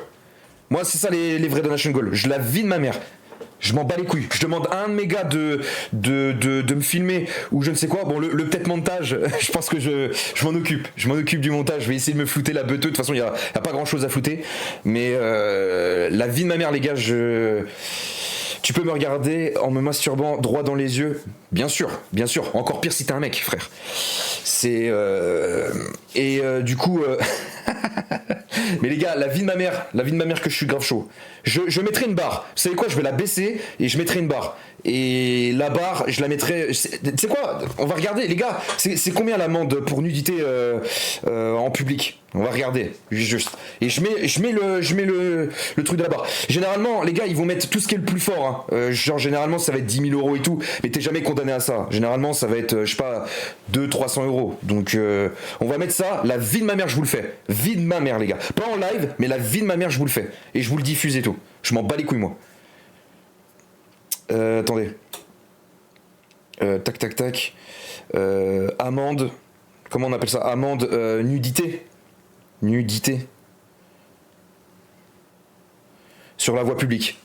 Moi, c'est ça les vrais donation goals. Je la vie de ma mère. Je m'en bats les couilles. Je demande à un de mes gars de me filmer ou je ne sais quoi. Bon, le peut-être montage, je pense que je m'en occupe. Je m'en occupe du montage. Je vais essayer de me flouter la beuteux. De toute façon, il n'y a pas grand-chose à flouter. Mais la vie de ma mère, les gars, tu peux me regarder en me masturbant droit dans les yeux. Bien sûr, bien sûr. Encore pire si t'es un mec, frère. C'est... du coup... Mais les gars, la vie de ma mère que je suis grave chaud. Je mettrai une barre. Vous savez quoi, je vais la baisser et je mettrai une barre. Et la barre, je la mettrai... Tu sais quoi, on va regarder, les gars. C'est combien l'amende pour nudité en public? On va regarder, juste. Et je mets le truc de la barre. Généralement, les gars, ils vont mettre tout ce qui est le plus fort. Hein. Genre, généralement, ça va être 10 000 euros et tout. Mais t'es jamais condamné à ça. Généralement, ça va être, je sais pas, 200-300 euros. Donc, on va mettre ça. La vie de ma mère, je vous le fais. Vie de ma mère, les gars. Pas en live, mais la vie de ma mère, je vous le fais. Et je vous le diffuse et tout. Je m'en bats les couilles, moi. Attendez. Tac. Amende. Comment on appelle ça? Amende nudité. Nudité. Sur la voie publique.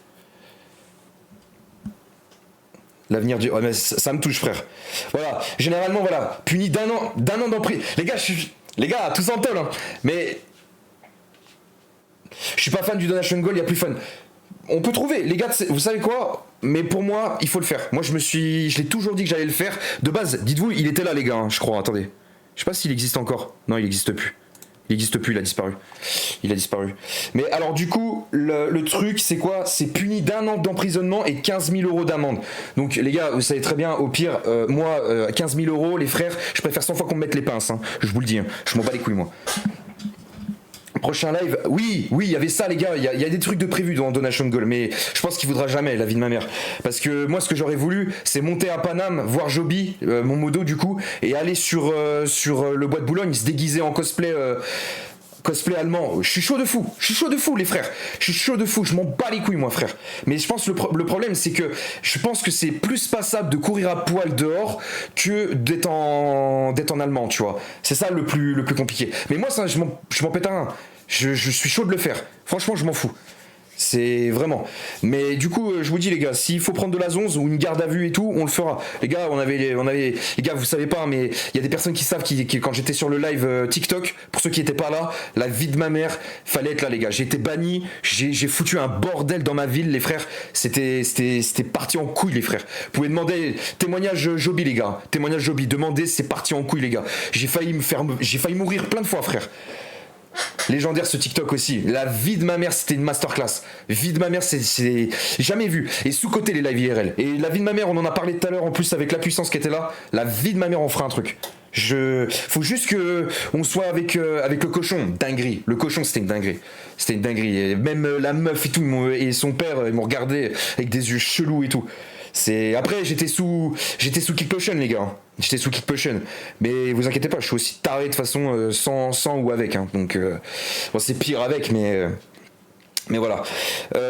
L'avenir du... Ouais, mais ça me touche, frère. Voilà. Généralement, voilà. Puni d'un an d'emprise. Les gars, tous en tôle, hein. Mais... Je suis pas fan du donation goal, il y a plus fun. On peut trouver, les gars, vous savez quoi? Mais pour moi, il faut le faire. Moi, je l'ai toujours dit que j'allais le faire. De base, dites-vous, il était là, les gars, hein, je crois. Attendez. Je sais pas s'il existe encore. Non, il existe plus. Il existe plus, il a disparu. Il a disparu. Mais alors, du coup, le truc, c'est quoi? C'est puni d'un an d'emprisonnement et 15 000 euros d'amende. Donc, les gars, vous savez très bien, au pire, moi, 15 000 euros, les frères, je préfère 100 fois qu'on me mette les pinces. Hein. Je vous le dis, hein. Je m'en bats les couilles, moi. Prochain live, oui, il y avait ça, les gars. Il y a des trucs de prévu dans Donation Goal, mais je pense qu'il voudra jamais, la vie de ma mère. Parce que moi, ce que j'aurais voulu, c'est monter à Paname, voir Joby, mon modo du coup, et aller sur le bois de Boulogne, se déguiser en cosplay allemand. Je suis chaud de fou, les frères. Je suis chaud de fou, je m'en bats les couilles, moi, frère. Mais je pense que le problème, c'est que je pense que c'est plus passable de courir à poil dehors que d'être en allemand, tu vois. C'est ça le plus compliqué. Mais moi, ça, je m'en pète un. Je suis chaud de le faire. Franchement, je m'en fous. C'est vraiment. Mais du coup, je vous dis, les gars, s'il faut prendre de la zonze ou une garde à vue et tout, on le fera. Les gars, on avait les gars, vous savez pas, mais il y a des personnes qui savent qui quand j'étais sur le live TikTok, pour ceux qui étaient pas là, la vie de ma mère, fallait être là, les gars. J'ai été banni, j'ai foutu un bordel dans ma ville, les frères. C'était parti en couille, les frères. Vous pouvez demander témoignage Joby, les gars. Témoignage Joby, demandez, c'est parti en couille, les gars. J'ai failli mourir plein de fois, frère. Légendaire ce TikTok aussi. La vie de ma mère, c'était une masterclass. Vie de ma mère, c'est jamais vu. Et sous-côté les live IRL. Et la vie de ma mère, on en a parlé tout à l'heure en plus avec la puissance qui était là. La vie de ma mère, on fera un truc. Faut juste que on soit avec le cochon. Dinguerie. Le cochon, c'était une dinguerie. C'était une dinguerie. Et même la meuf et tout, et son père, ils m'ont regardé avec des yeux chelous et tout. Après j'étais sous Kick Potion, les gars. J'étais sous Kick Potion. Mais vous inquiétez pas, je suis aussi taré de façon sans ou avec. Hein. Donc bon, c'est pire avec, mais voilà.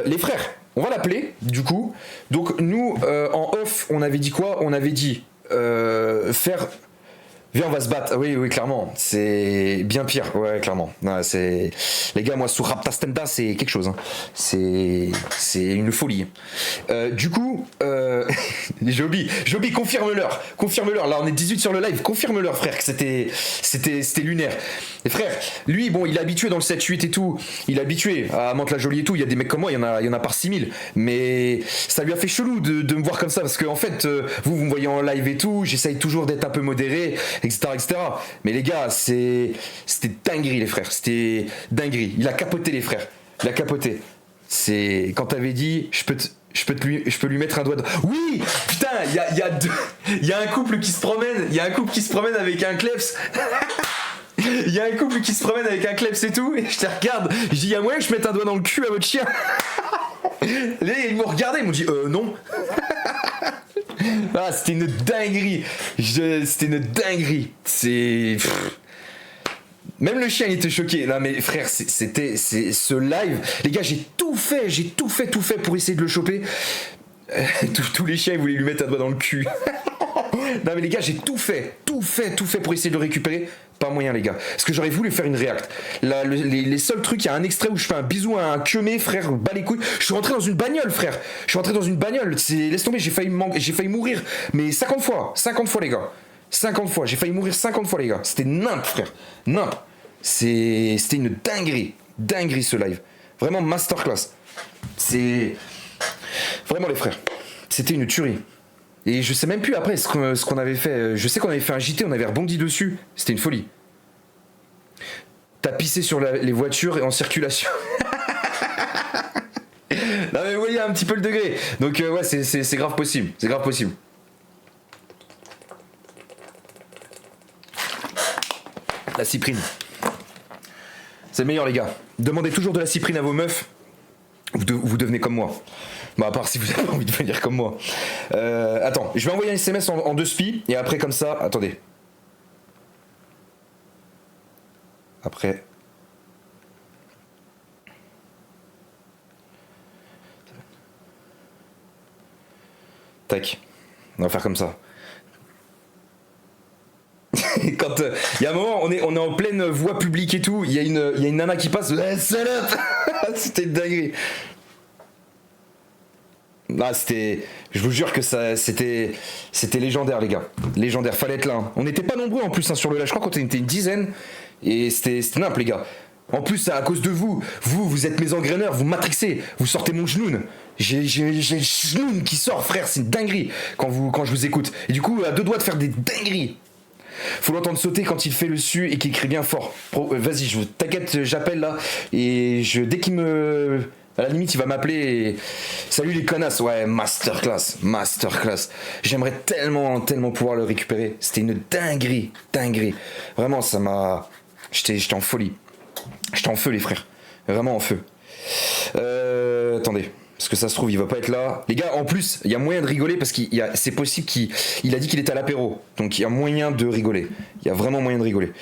Les frères, on va l'appeler du coup. Donc nous en off, on avait dit quoi? On avait dit faire Viens, on va se battre. Oui, oui, clairement. C'est bien pire. Ouais, clairement. Ouais, c'est... Les gars, moi, sous Raptastenda, c'est quelque chose. Hein. C'est une folie. Du coup, Joby, confirme-leur. Confirme-leur. Là, on est 18 sur le live. Confirme-leur, frère, que c'était lunaire. Et frère, lui, bon, il est habitué dans le 7-8 et tout. Il est habitué à Mantes-la-Jolie et tout. Il y a des mecs comme moi, il y en a par 6000. Mais ça lui a fait chelou de me voir comme ça. Parce qu'en fait, vous me voyez en live et tout. J'essaye toujours d'être un peu modéré, etc. Mais les gars, c'était dinguerie, les frères. C'était dinguerie. Il a capoté, les frères. Il a capoté. C'est quand t'avais dit, je peux lui mettre un doigt de... Oui, putain, il y a un couple qui se promène. Il y a un couple qui se promène avec un kleps. Il y a un couple qui se promène avec un kleps et tout. Et je te regarde. Je dis, il y a moyen que je mette un doigt dans le cul à votre chien. Là, ils m'ont regardé. Ils m'ont dit, non. Ah, c'était une dinguerie. C'était une dinguerie. Même le chien il était choqué. Non mais frère, c'était ce live. Les gars, j'ai tout fait pour essayer de le choper. Tous les chiens ils voulaient lui mettre un doigt dans le cul. Non mais les gars, j'ai tout fait pour essayer de le récupérer. Pas moyen, les gars. Parce que j'aurais voulu faire une react. Là, les seuls trucs, il y a un extrait où je fais un bisou à un queumé, frère, bas les couilles. Je suis rentré dans une bagnole, frère. Laisse tomber, j'ai failli mourir. Mais 50 fois, les gars. 50 fois. J'ai failli mourir 50 fois, les gars. C'était nimp, frère. Nimp. C'était une dinguerie. Dinguerie, ce live. Vraiment masterclass. C'est... Vraiment, les frères. C'était une tuerie. Et je sais même plus après ce qu'on avait fait. Je sais qu'on avait fait un JT, on avait rebondi dessus. C'était une folie. T'as pissé sur les voitures en circulation. Non mais vous voyez un petit peu le degré. Donc ouais, c'est grave possible. C'est grave possible. La cyprine. C'est le meilleur, les gars. Demandez toujours de la cyprine à vos meufs. Vous devenez comme moi. Bah, à part si vous avez envie de venir comme moi. Attends, je vais envoyer un SMS en 2 spi. Et après, comme ça, attendez. Après. Tac. On va faire comme ça. Quand il y a un moment, on est en pleine voie publique et tout, il y a une nana qui passe. Salope. C'était une dinguerie. Ah, je vous jure que c'était légendaire, les gars. Légendaire, fallait être là. Hein. On n'était pas nombreux en plus sur le live. Je crois qu'on était une dizaine. Et c'était nimp, les gars. En plus, c'est à cause de vous. Vous êtes mes engraineurs, vous matrixez. Vous sortez mon genoun. J'ai le genoun qui sort, frère. C'est une dinguerie quand je vous écoute. Et du coup, à 2 doigts de faire des dingueries. Faut l'entendre sauter quand il fait le su et qu'il crie bien fort. Vas-y, t'inquiète, j'appelle là. Et dès qu'il me... À la limite, il va m'appeler et... Salut les connasses. Ouais, masterclass. J'aimerais tellement pouvoir le récupérer. C'était une dinguerie. Vraiment, ça m'a... J'étais en folie. J'étais en feu, les frères. Vraiment en feu. Attendez. Parce que ça se trouve, il va pas être là. Les gars, en plus, il y a moyen de rigoler parce c'est possible qu'il a dit qu'il était à l'apéro. Donc il y a moyen de rigoler. Il y a vraiment moyen de rigoler.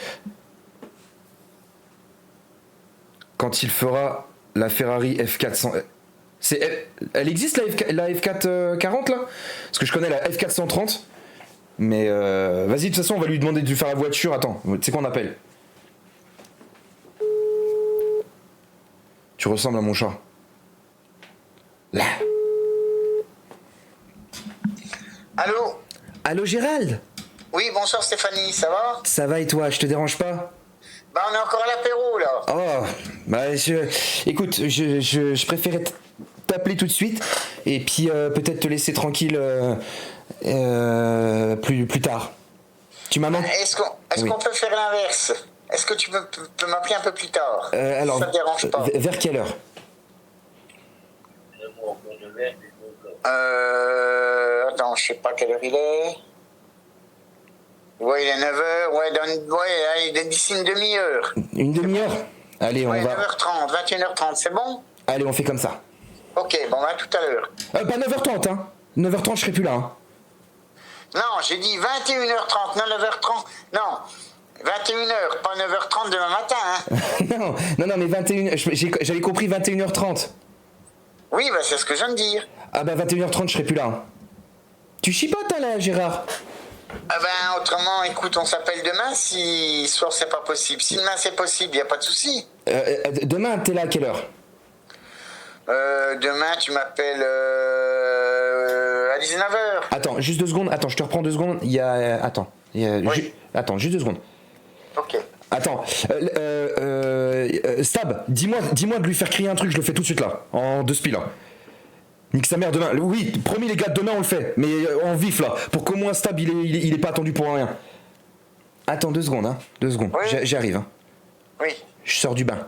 Quand il fera la Ferrari F400... Elle existe la F4 40 là? Parce que je connais la F430. Mais vas-y, de toute façon, on va lui demander de lui faire la voiture. Attends, tu sais qu'on appelle. Tu ressembles à mon chat. Là. Allô? Allô Gérald? Oui, bonsoir Stéphanie, ça va? Ça va et toi, je te dérange pas? Bah on est encore à l'apéro là. Oh, bah écoute, je préférais t'appeler tout de suite et puis peut-être te laisser tranquille plus tard. Tu m'as manqué. Est-ce qu'on peut faire l'inverse? Est-ce que tu peux m'appeler un peu plus tard? Alors, ça te dérange pas? Vers quelle heure? Attends, je sais pas quelle heure il est. Ouais, il est 9h. Ouais, d'ici une demi-heure. Une demi-heure? Allez, on va... 9h30, 21h30, c'est bon? Allez, on fait comme ça. Ok, bon, à tout à l'heure. Pas 9h30, hein. 9h30, je serai plus là, hein. Non, j'ai dit 21h30, non 9h30. Non, 21h, pas 9h30 demain matin, hein. non, mais 21... J'avais compris 21h30. Oui, bah c'est ce que je viens de dire. Ah bah 21h30, je serai plus là, hein. Tu chipotes, hein, là, Gérard? Ah ben, autrement, écoute, on s'appelle demain si ce soir c'est pas possible. Si demain c'est possible, y a pas de souci. Demain, t'es là à quelle heure? Demain, tu m'appelles à 19h. Attends, juste 2 secondes. Attends, je te reprends 2 secondes. Il y a... Attends. Oui. Attends, juste 2 secondes. Ok. Attends. Stab, dis-moi de lui faire crier un truc, je le fais tout de suite là. En 2 spies là. Nique sa mère demain. Oui, promis les gars, demain on le fait. Mais en vif là. Pour qu'au moins Stab, il est pas attendu pour rien. Attends 2 secondes, hein. 2 secondes. Oui. J'arrive, hein. Oui. Je sors du bain.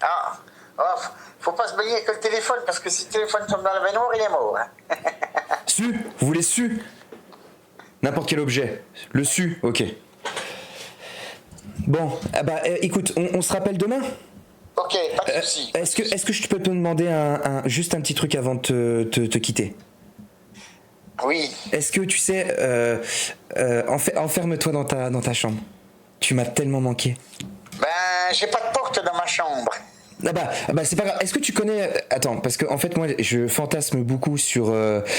Ah. Oh, faut pas se baigner avec le téléphone parce que si le téléphone tombe dans la baignoire, il est mort. Hein. Su? Vous voulez su? N'importe quel objet. Le su? Ok. Bon, écoute, on se rappelle demain? Ok, pas de soucis. Est-ce que je peux te demander juste un petit truc avant de te quitter? Oui. Est-ce que tu sais, enferme-toi dans ta chambre. Tu m'as tellement manqué. Ben, j'ai pas de porte dans ma chambre. C'est pas grave. Est-ce que tu connais... Attends, parce que en fait, moi, je fantasme beaucoup sur...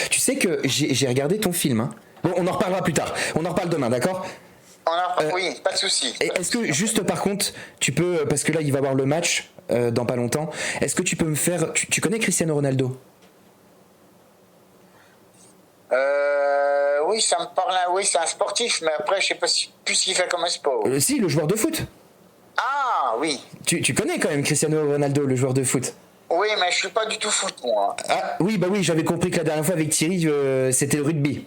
Tu sais que j'ai regardé ton film, hein. Bon, on en reparlera plus tard. On en reparle demain, d'accord? Oui, pas de soucis. Est-ce que, juste par contre, tu peux... Parce que là, il va y avoir le match dans pas longtemps. Est-ce que tu peux me faire... Tu connais Cristiano Ronaldo? Oui, ça me parle. Oui, c'est un sportif, mais après, je sais pas plus ce qu'il fait comme un sport. Si, le joueur de foot. Ah, oui. Tu connais quand même Cristiano Ronaldo, le joueur de foot? Oui, mais je suis pas du tout foot, moi. Ah, oui, j'avais compris que la dernière fois avec Thierry, c'était le rugby.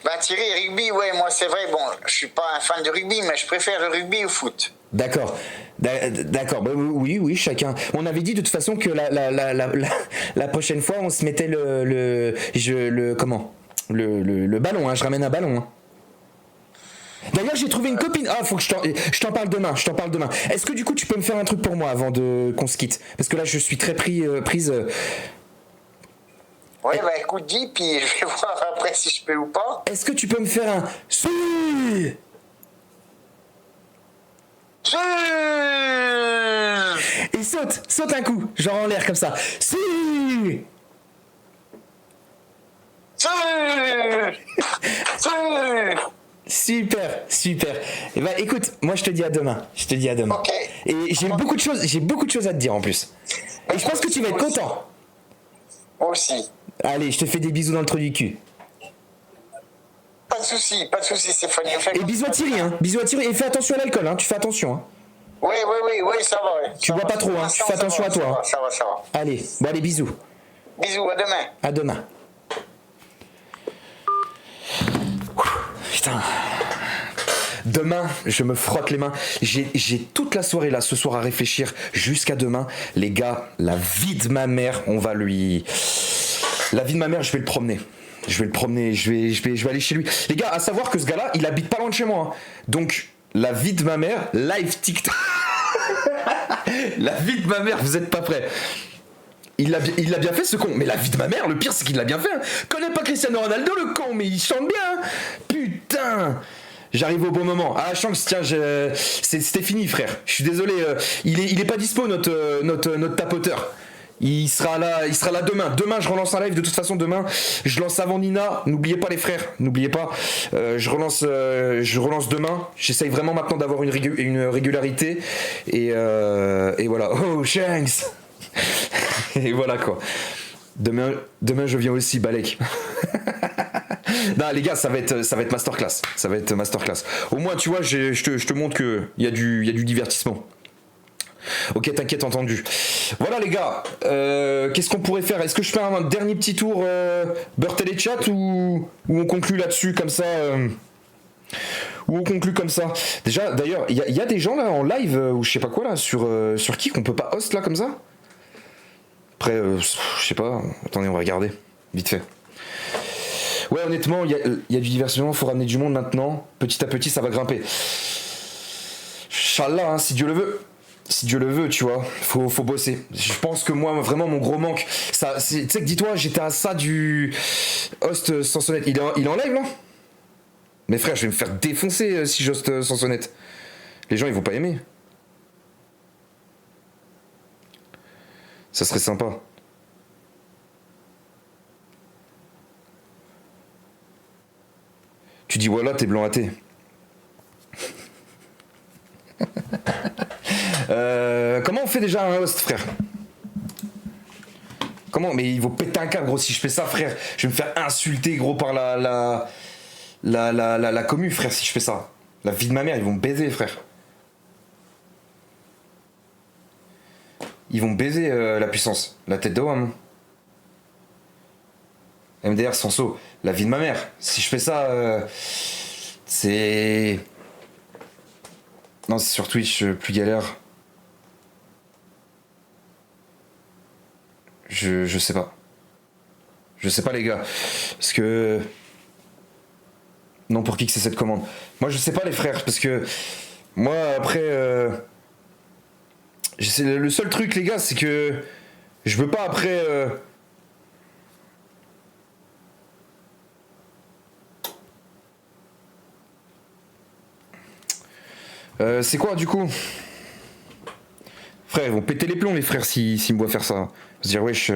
Bah, Thierry, rugby, ouais, moi, c'est vrai, bon, je suis pas un fan de rugby, mais je préfère le rugby au foot. D'accord. D'accord. Oui, chacun. On avait dit de toute façon que la prochaine fois, on se mettait le ballon, hein, je ramène un ballon. Hein. D'ailleurs, j'ai trouvé une copine. Ah, faut que je t'en parle demain. Est-ce que du coup, tu peux me faire un truc pour moi avant qu'on se quitte? Parce que là, je suis très prise. Ouais, bah écoute, dis, puis je vais voir après si je peux ou pas. Est-ce que tu peux me faire un... Et saute un coup, genre en l'air comme ça. Super. Et bah écoute, moi je te dis à demain. Ok. Et j'ai beaucoup de choses à te dire en plus. Et je pense que tu vas être content. Moi aussi. Allez, je te fais des bisous dans le trou du cul. Pas de soucis, Stéphanie. Et bisous à Thierry, hein. Et fais attention à l'alcool, hein. Tu fais attention, hein. Oui, ça va. Ouais. Tu bois pas trop, hein. Fais attention à toi. Ça va. Allez, bisous. Bisous, à demain. À demain. Putain. Demain, je me frotte les mains. J'ai toute la soirée là, ce soir, à réfléchir jusqu'à demain. Les gars, la vie de ma mère, la vie de ma mère, je vais le promener. Je vais aller chez lui. Les gars, à savoir que ce gars-là, il habite pas loin de chez moi. Hein. Donc, la vie de ma mère, live TikTok. La vie de ma mère, vous êtes pas prêts. Il l'a bien fait ce con. Mais la vie de ma mère, le pire c'est qu'il l'a bien fait. Hein. Connais pas Cristiano Ronaldo le con, mais il chante bien. Hein. Putain. J'arrive au bon moment. Ah, Shanks, tiens, c'était fini, frère. Je suis désolé. Il est pas dispo notre tapoteur. Il sera là demain. Demain, je relance un live. De toute façon, demain, je lance avant Nina. N'oubliez pas les frères. N'oubliez pas. Je relance demain. J'essaye vraiment maintenant d'avoir une régularité. Et voilà. Oh, Shanks. Et voilà quoi. Demain je viens aussi, Balek. Non les gars, ça va être masterclass. Ça va être masterclass. Au moins tu vois, je te montre que il y a du divertissement. Ok, t'inquiète, entendu. Voilà les gars, qu'est-ce qu'on pourrait faire? Est-ce que je fais un dernier petit tour Beurre Télé Chat ou on conclut là-dessus comme ça Ou on conclut comme ça. Déjà, d'ailleurs, il y a des gens là en live ou je sais pas quoi là sur qui qu'on peut pas host là comme ça. Après, je sais pas. Attendez, on va regarder. Vite fait. Ouais, honnêtement, il y a du divertissement. Faut ramener du monde maintenant. Petit à petit, ça va grimper. Inch'Allah, hein, si Dieu le veut. Si Dieu le veut, tu vois. Faut bosser. Je pense que moi, vraiment, mon gros manque. Tu sais que dis-toi, j'étais à ça du host sans sonnette. Il est en live là? Mais frère, je vais me faire défoncer si j'hoste sans sonnette. Les gens, ils vont pas aimer. Ça serait sympa. Tu Tu dis voilà, t'es blanc à thé. Comment on fait déjà un host, frère? Comment? Mais il vaut péter un câble, gros, si je fais ça, frère. Je vais me faire insulter, gros, par la commu, frère, si je fais ça. La vie de ma mère, ils vont me baiser, frère. Ils vont me baiser la puissance. La tête de WAM. MDR Sanso, la vie de ma mère. Si je fais ça, c'est... Non, c'est sur Twitch, plus galère. Je sais pas. Je sais pas, les gars. Parce que... Non, pour qui que c'est cette commande? Moi, je sais pas, les frères, parce que... Moi, après... Le seul truc, les gars, c'est que... Je veux pas, après... c'est quoi, du coup? Frère, ils vont péter les plombs, les frères, s'ils me voient faire ça. Se dire, wesh...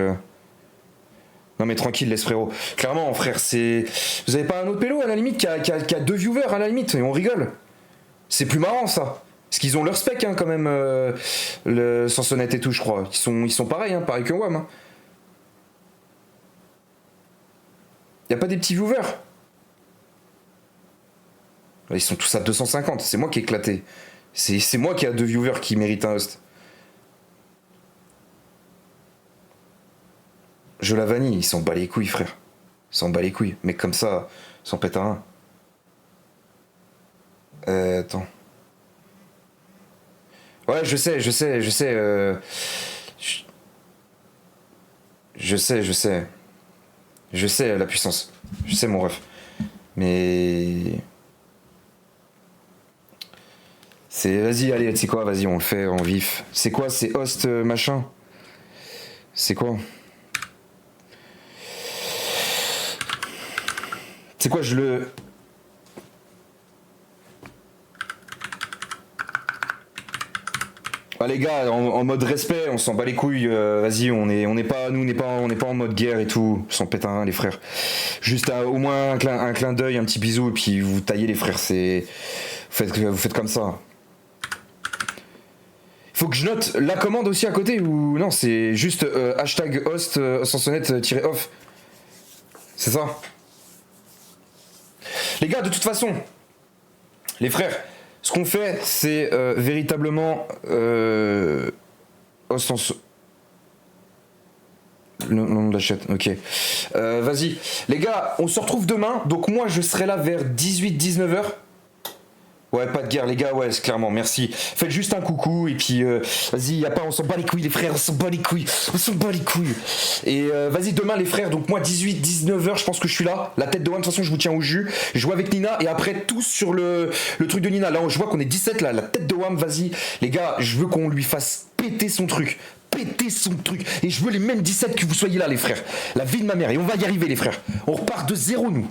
Non mais tranquille, laisse frérot. Clairement, frère, c'est... Vous avez pas un autre pélo, à la limite, qui a 2 viewers, à la limite, et on rigole. C'est plus marrant, ça. Parce qu'ils ont leur spec, hein, quand même, le Sansonnette et tout, je crois. Ils sont pareils, hein, pareil que WAM. Hein. Y a pas des petits viewers? Ils sont tous à 250, c'est moi qui ai éclaté. C'est moi qui a 2 viewers qui méritent un host. Je la vanille, ils s'en bat les couilles, frère. Ils s'en bat les couilles. Mais comme ça, s'en pète un. Attends. Ouais, je sais. Je sais, la puissance. Je sais, mon ref. Mais... C'est... Vas-y, allez, tu sais quoi, vas-y, on le fait en vif. C'est quoi, c'est host machin? C'est quoi? C'est quoi, je le... Ah les gars, en mode respect, on s'en bat les couilles, vas-y, on n'est pas en mode guerre et tout, s'en pète un, les frères. Juste au moins un clin d'œil, un petit bisou, et puis vous taillez les frères, c'est... Vous faites comme ça. Faut que je note la commande aussi à côté, ou non, c'est juste hashtag host Sansonnette-off. C'est ça? Les gars, de toute façon, les frères, ce qu'on fait, c'est véritablement le nom de la chaîne, ok. Vas-y, les gars, on se retrouve demain. Donc moi, je serai là vers 18-19h. Ouais, pas de guerre, les gars, ouais, c'est clairement, merci. Faites juste un coucou, et puis, vas-y, y a pas, on s'en bat les couilles, les frères, on s'en bat les couilles. Et vas-y, demain, les frères, donc moi, 18-19h, je pense que je suis là. La tête de WAM, de toute façon, je vous tiens au jus. Je joue avec Nina, et après, tous sur le truc de Nina. Là, je vois qu'on est 17, là, la tête de WAM, vas-y. Les gars, je veux qu'on lui fasse péter son truc. Et je veux les mêmes 17 que vous soyez là, les frères. La vie de ma mère. Et on va y arriver, les frères. On repart de zéro, nous.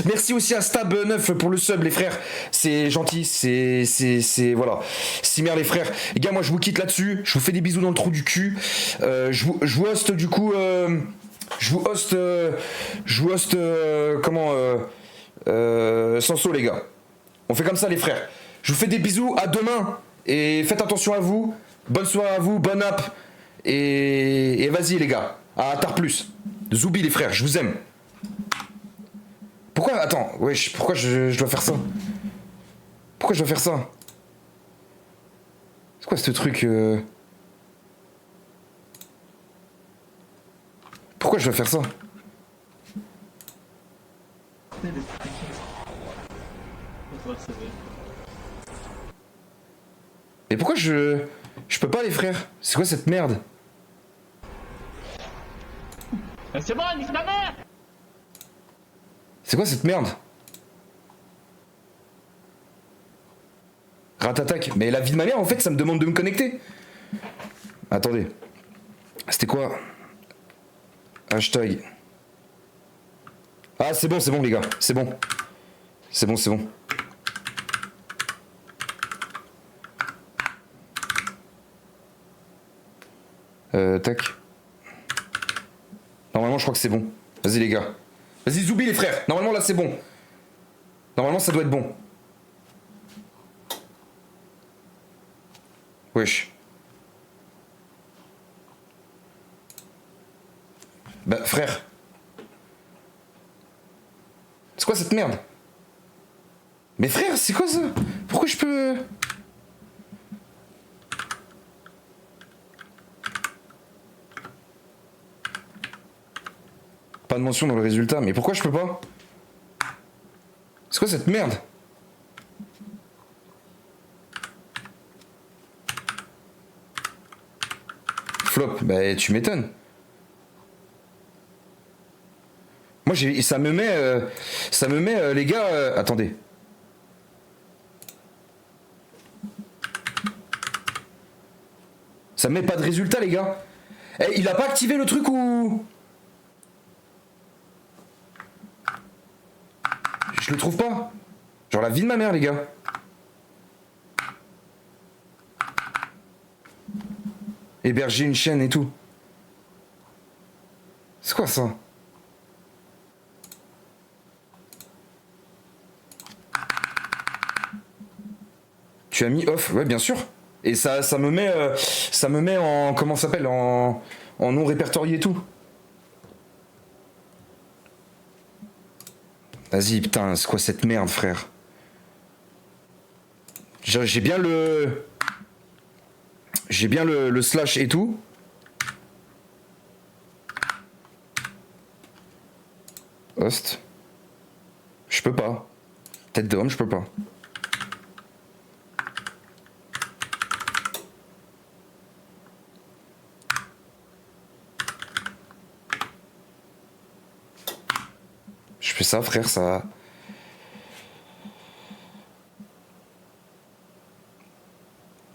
Merci aussi à Stab9 pour le sub, les frères. C'est gentil. C'est voilà. Cimer, les frères. Les gars, moi, je vous quitte là-dessus. Je vous fais des bisous dans le trou du cul. Je vous host, du coup. Sanso, les gars. On fait comme ça, les frères. Je vous fais des bisous. À demain. Et faites attention à vous. Bonne soirée à vous, bonne app. Et vas-y, les gars. À tard plus. Zoubi, les frères, je vous aime. Pourquoi? Attends, wesh, pourquoi je dois faire ça? Pourquoi je dois faire ça? C'est quoi ce truc Pourquoi je dois faire ça? Et pourquoi je peux pas, les frères? C'est quoi cette merde? C'est bon, nique ta mère! C'est quoi cette merde? Ratatak. Mais la vie de ma mère, en fait, ça me demande de me connecter. Attendez. C'était quoi? Hashtag. Ah, c'est bon, les gars. C'est bon. Tac. Normalement, je crois que c'est bon. Vas-y, les gars. Vas-y, Zoubi, les frères. Normalement, là, c'est bon. Normalement, ça doit être bon. Wesh. Bah, frère. C'est quoi cette merde? Mais frère, c'est quoi ça? Pourquoi je peux... Pas de mention dans le résultat, mais pourquoi je peux pas? C'est quoi cette merde? Flop, bah tu m'étonnes. Moi ça me met les gars, attendez. Ça me met pas de résultat les gars. Eh, il a pas activé le truc ou... Je le trouve pas. Genre la vie de ma mère les gars. Héberger une chaîne et tout. C'est quoi ça? Tu as mis off, ouais bien sûr. Et ça me met en comment ça s'appelle en non répertorié et tout. Vas-y putain, c'est quoi cette merde frère? J'ai bien le slash et tout. Host. Je peux pas. Tête d'homme, je peux pas. Je fais ça, frère, ça...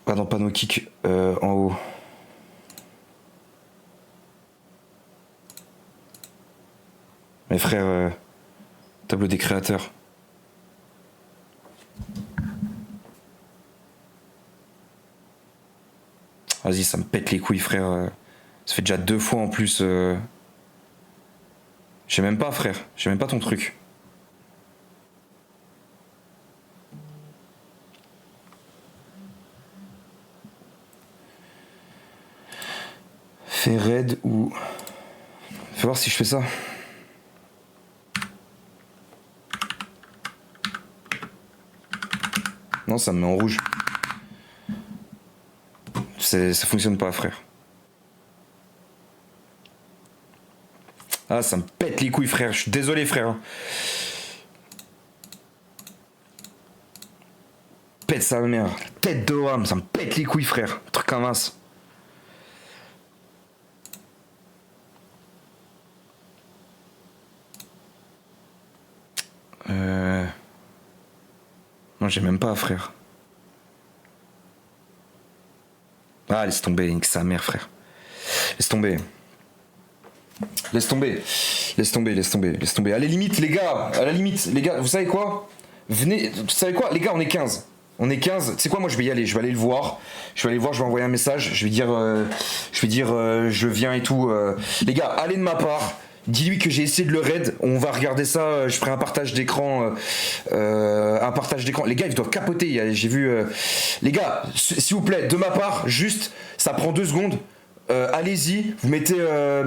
Ah non, panneau kick en haut. Mais frère, tableau des créateurs. Vas-y, ça me pète les couilles, frère. Ça fait déjà 2 fois en plus. Je sais même pas, frère. Je sais même pas ton truc. Fais raid ou... Fais voir si je fais ça. Non, ça me met en rouge. Ça fonctionne pas, frère. Ah, ça me pète les couilles, frère. Je suis désolé, frère. Pète sa mère. Tête de rame, ça me pète les couilles, frère. Truc comme as. Non, j'ai même pas, frère. Ah, laisse tomber, nique sa mère, frère. Laisse tomber. Laisse tomber. Laisse tomber, laisse tomber, laisse tomber. À la limite, les gars, vous savez quoi? Venez, vous savez quoi? Les gars, on est 15. On est 15. Tu sais quoi, moi, je vais y aller. Je vais aller le voir. Je vais envoyer un message. Je vais dire, je viens et tout. Les gars, allez de ma part. Dis-lui que j'ai essayé de le raid. On va regarder ça. Je ferai un partage d'écran. Les gars, ils doivent capoter. J'ai vu. Les gars, s'il vous plaît, de ma part, juste, ça prend 2 secondes. Allez-y, vous mettez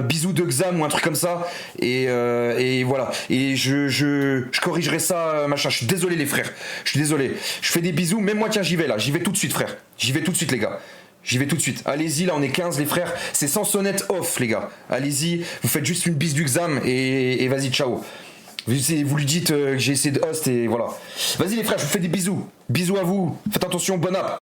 bisous de Xam ou un truc comme ça. Et voilà. Et je corrigerai ça, machin. Je suis désolé, les frères. Je suis désolé. Je fais des bisous. Même moi, tiens, j'y vais là. J'y vais tout de suite, frère. J'y vais tout de suite, les gars. J'y vais tout de suite. Allez-y, là on est 15 les frères. C'est sans sonnette off les gars. Allez-y, vous faites juste une bise du Xam et vas-y, ciao. Vous lui dites que j'ai essayé de host et voilà. Vas-y les frères, je vous fais des bisous. Bisous à vous. Faites attention, bon app.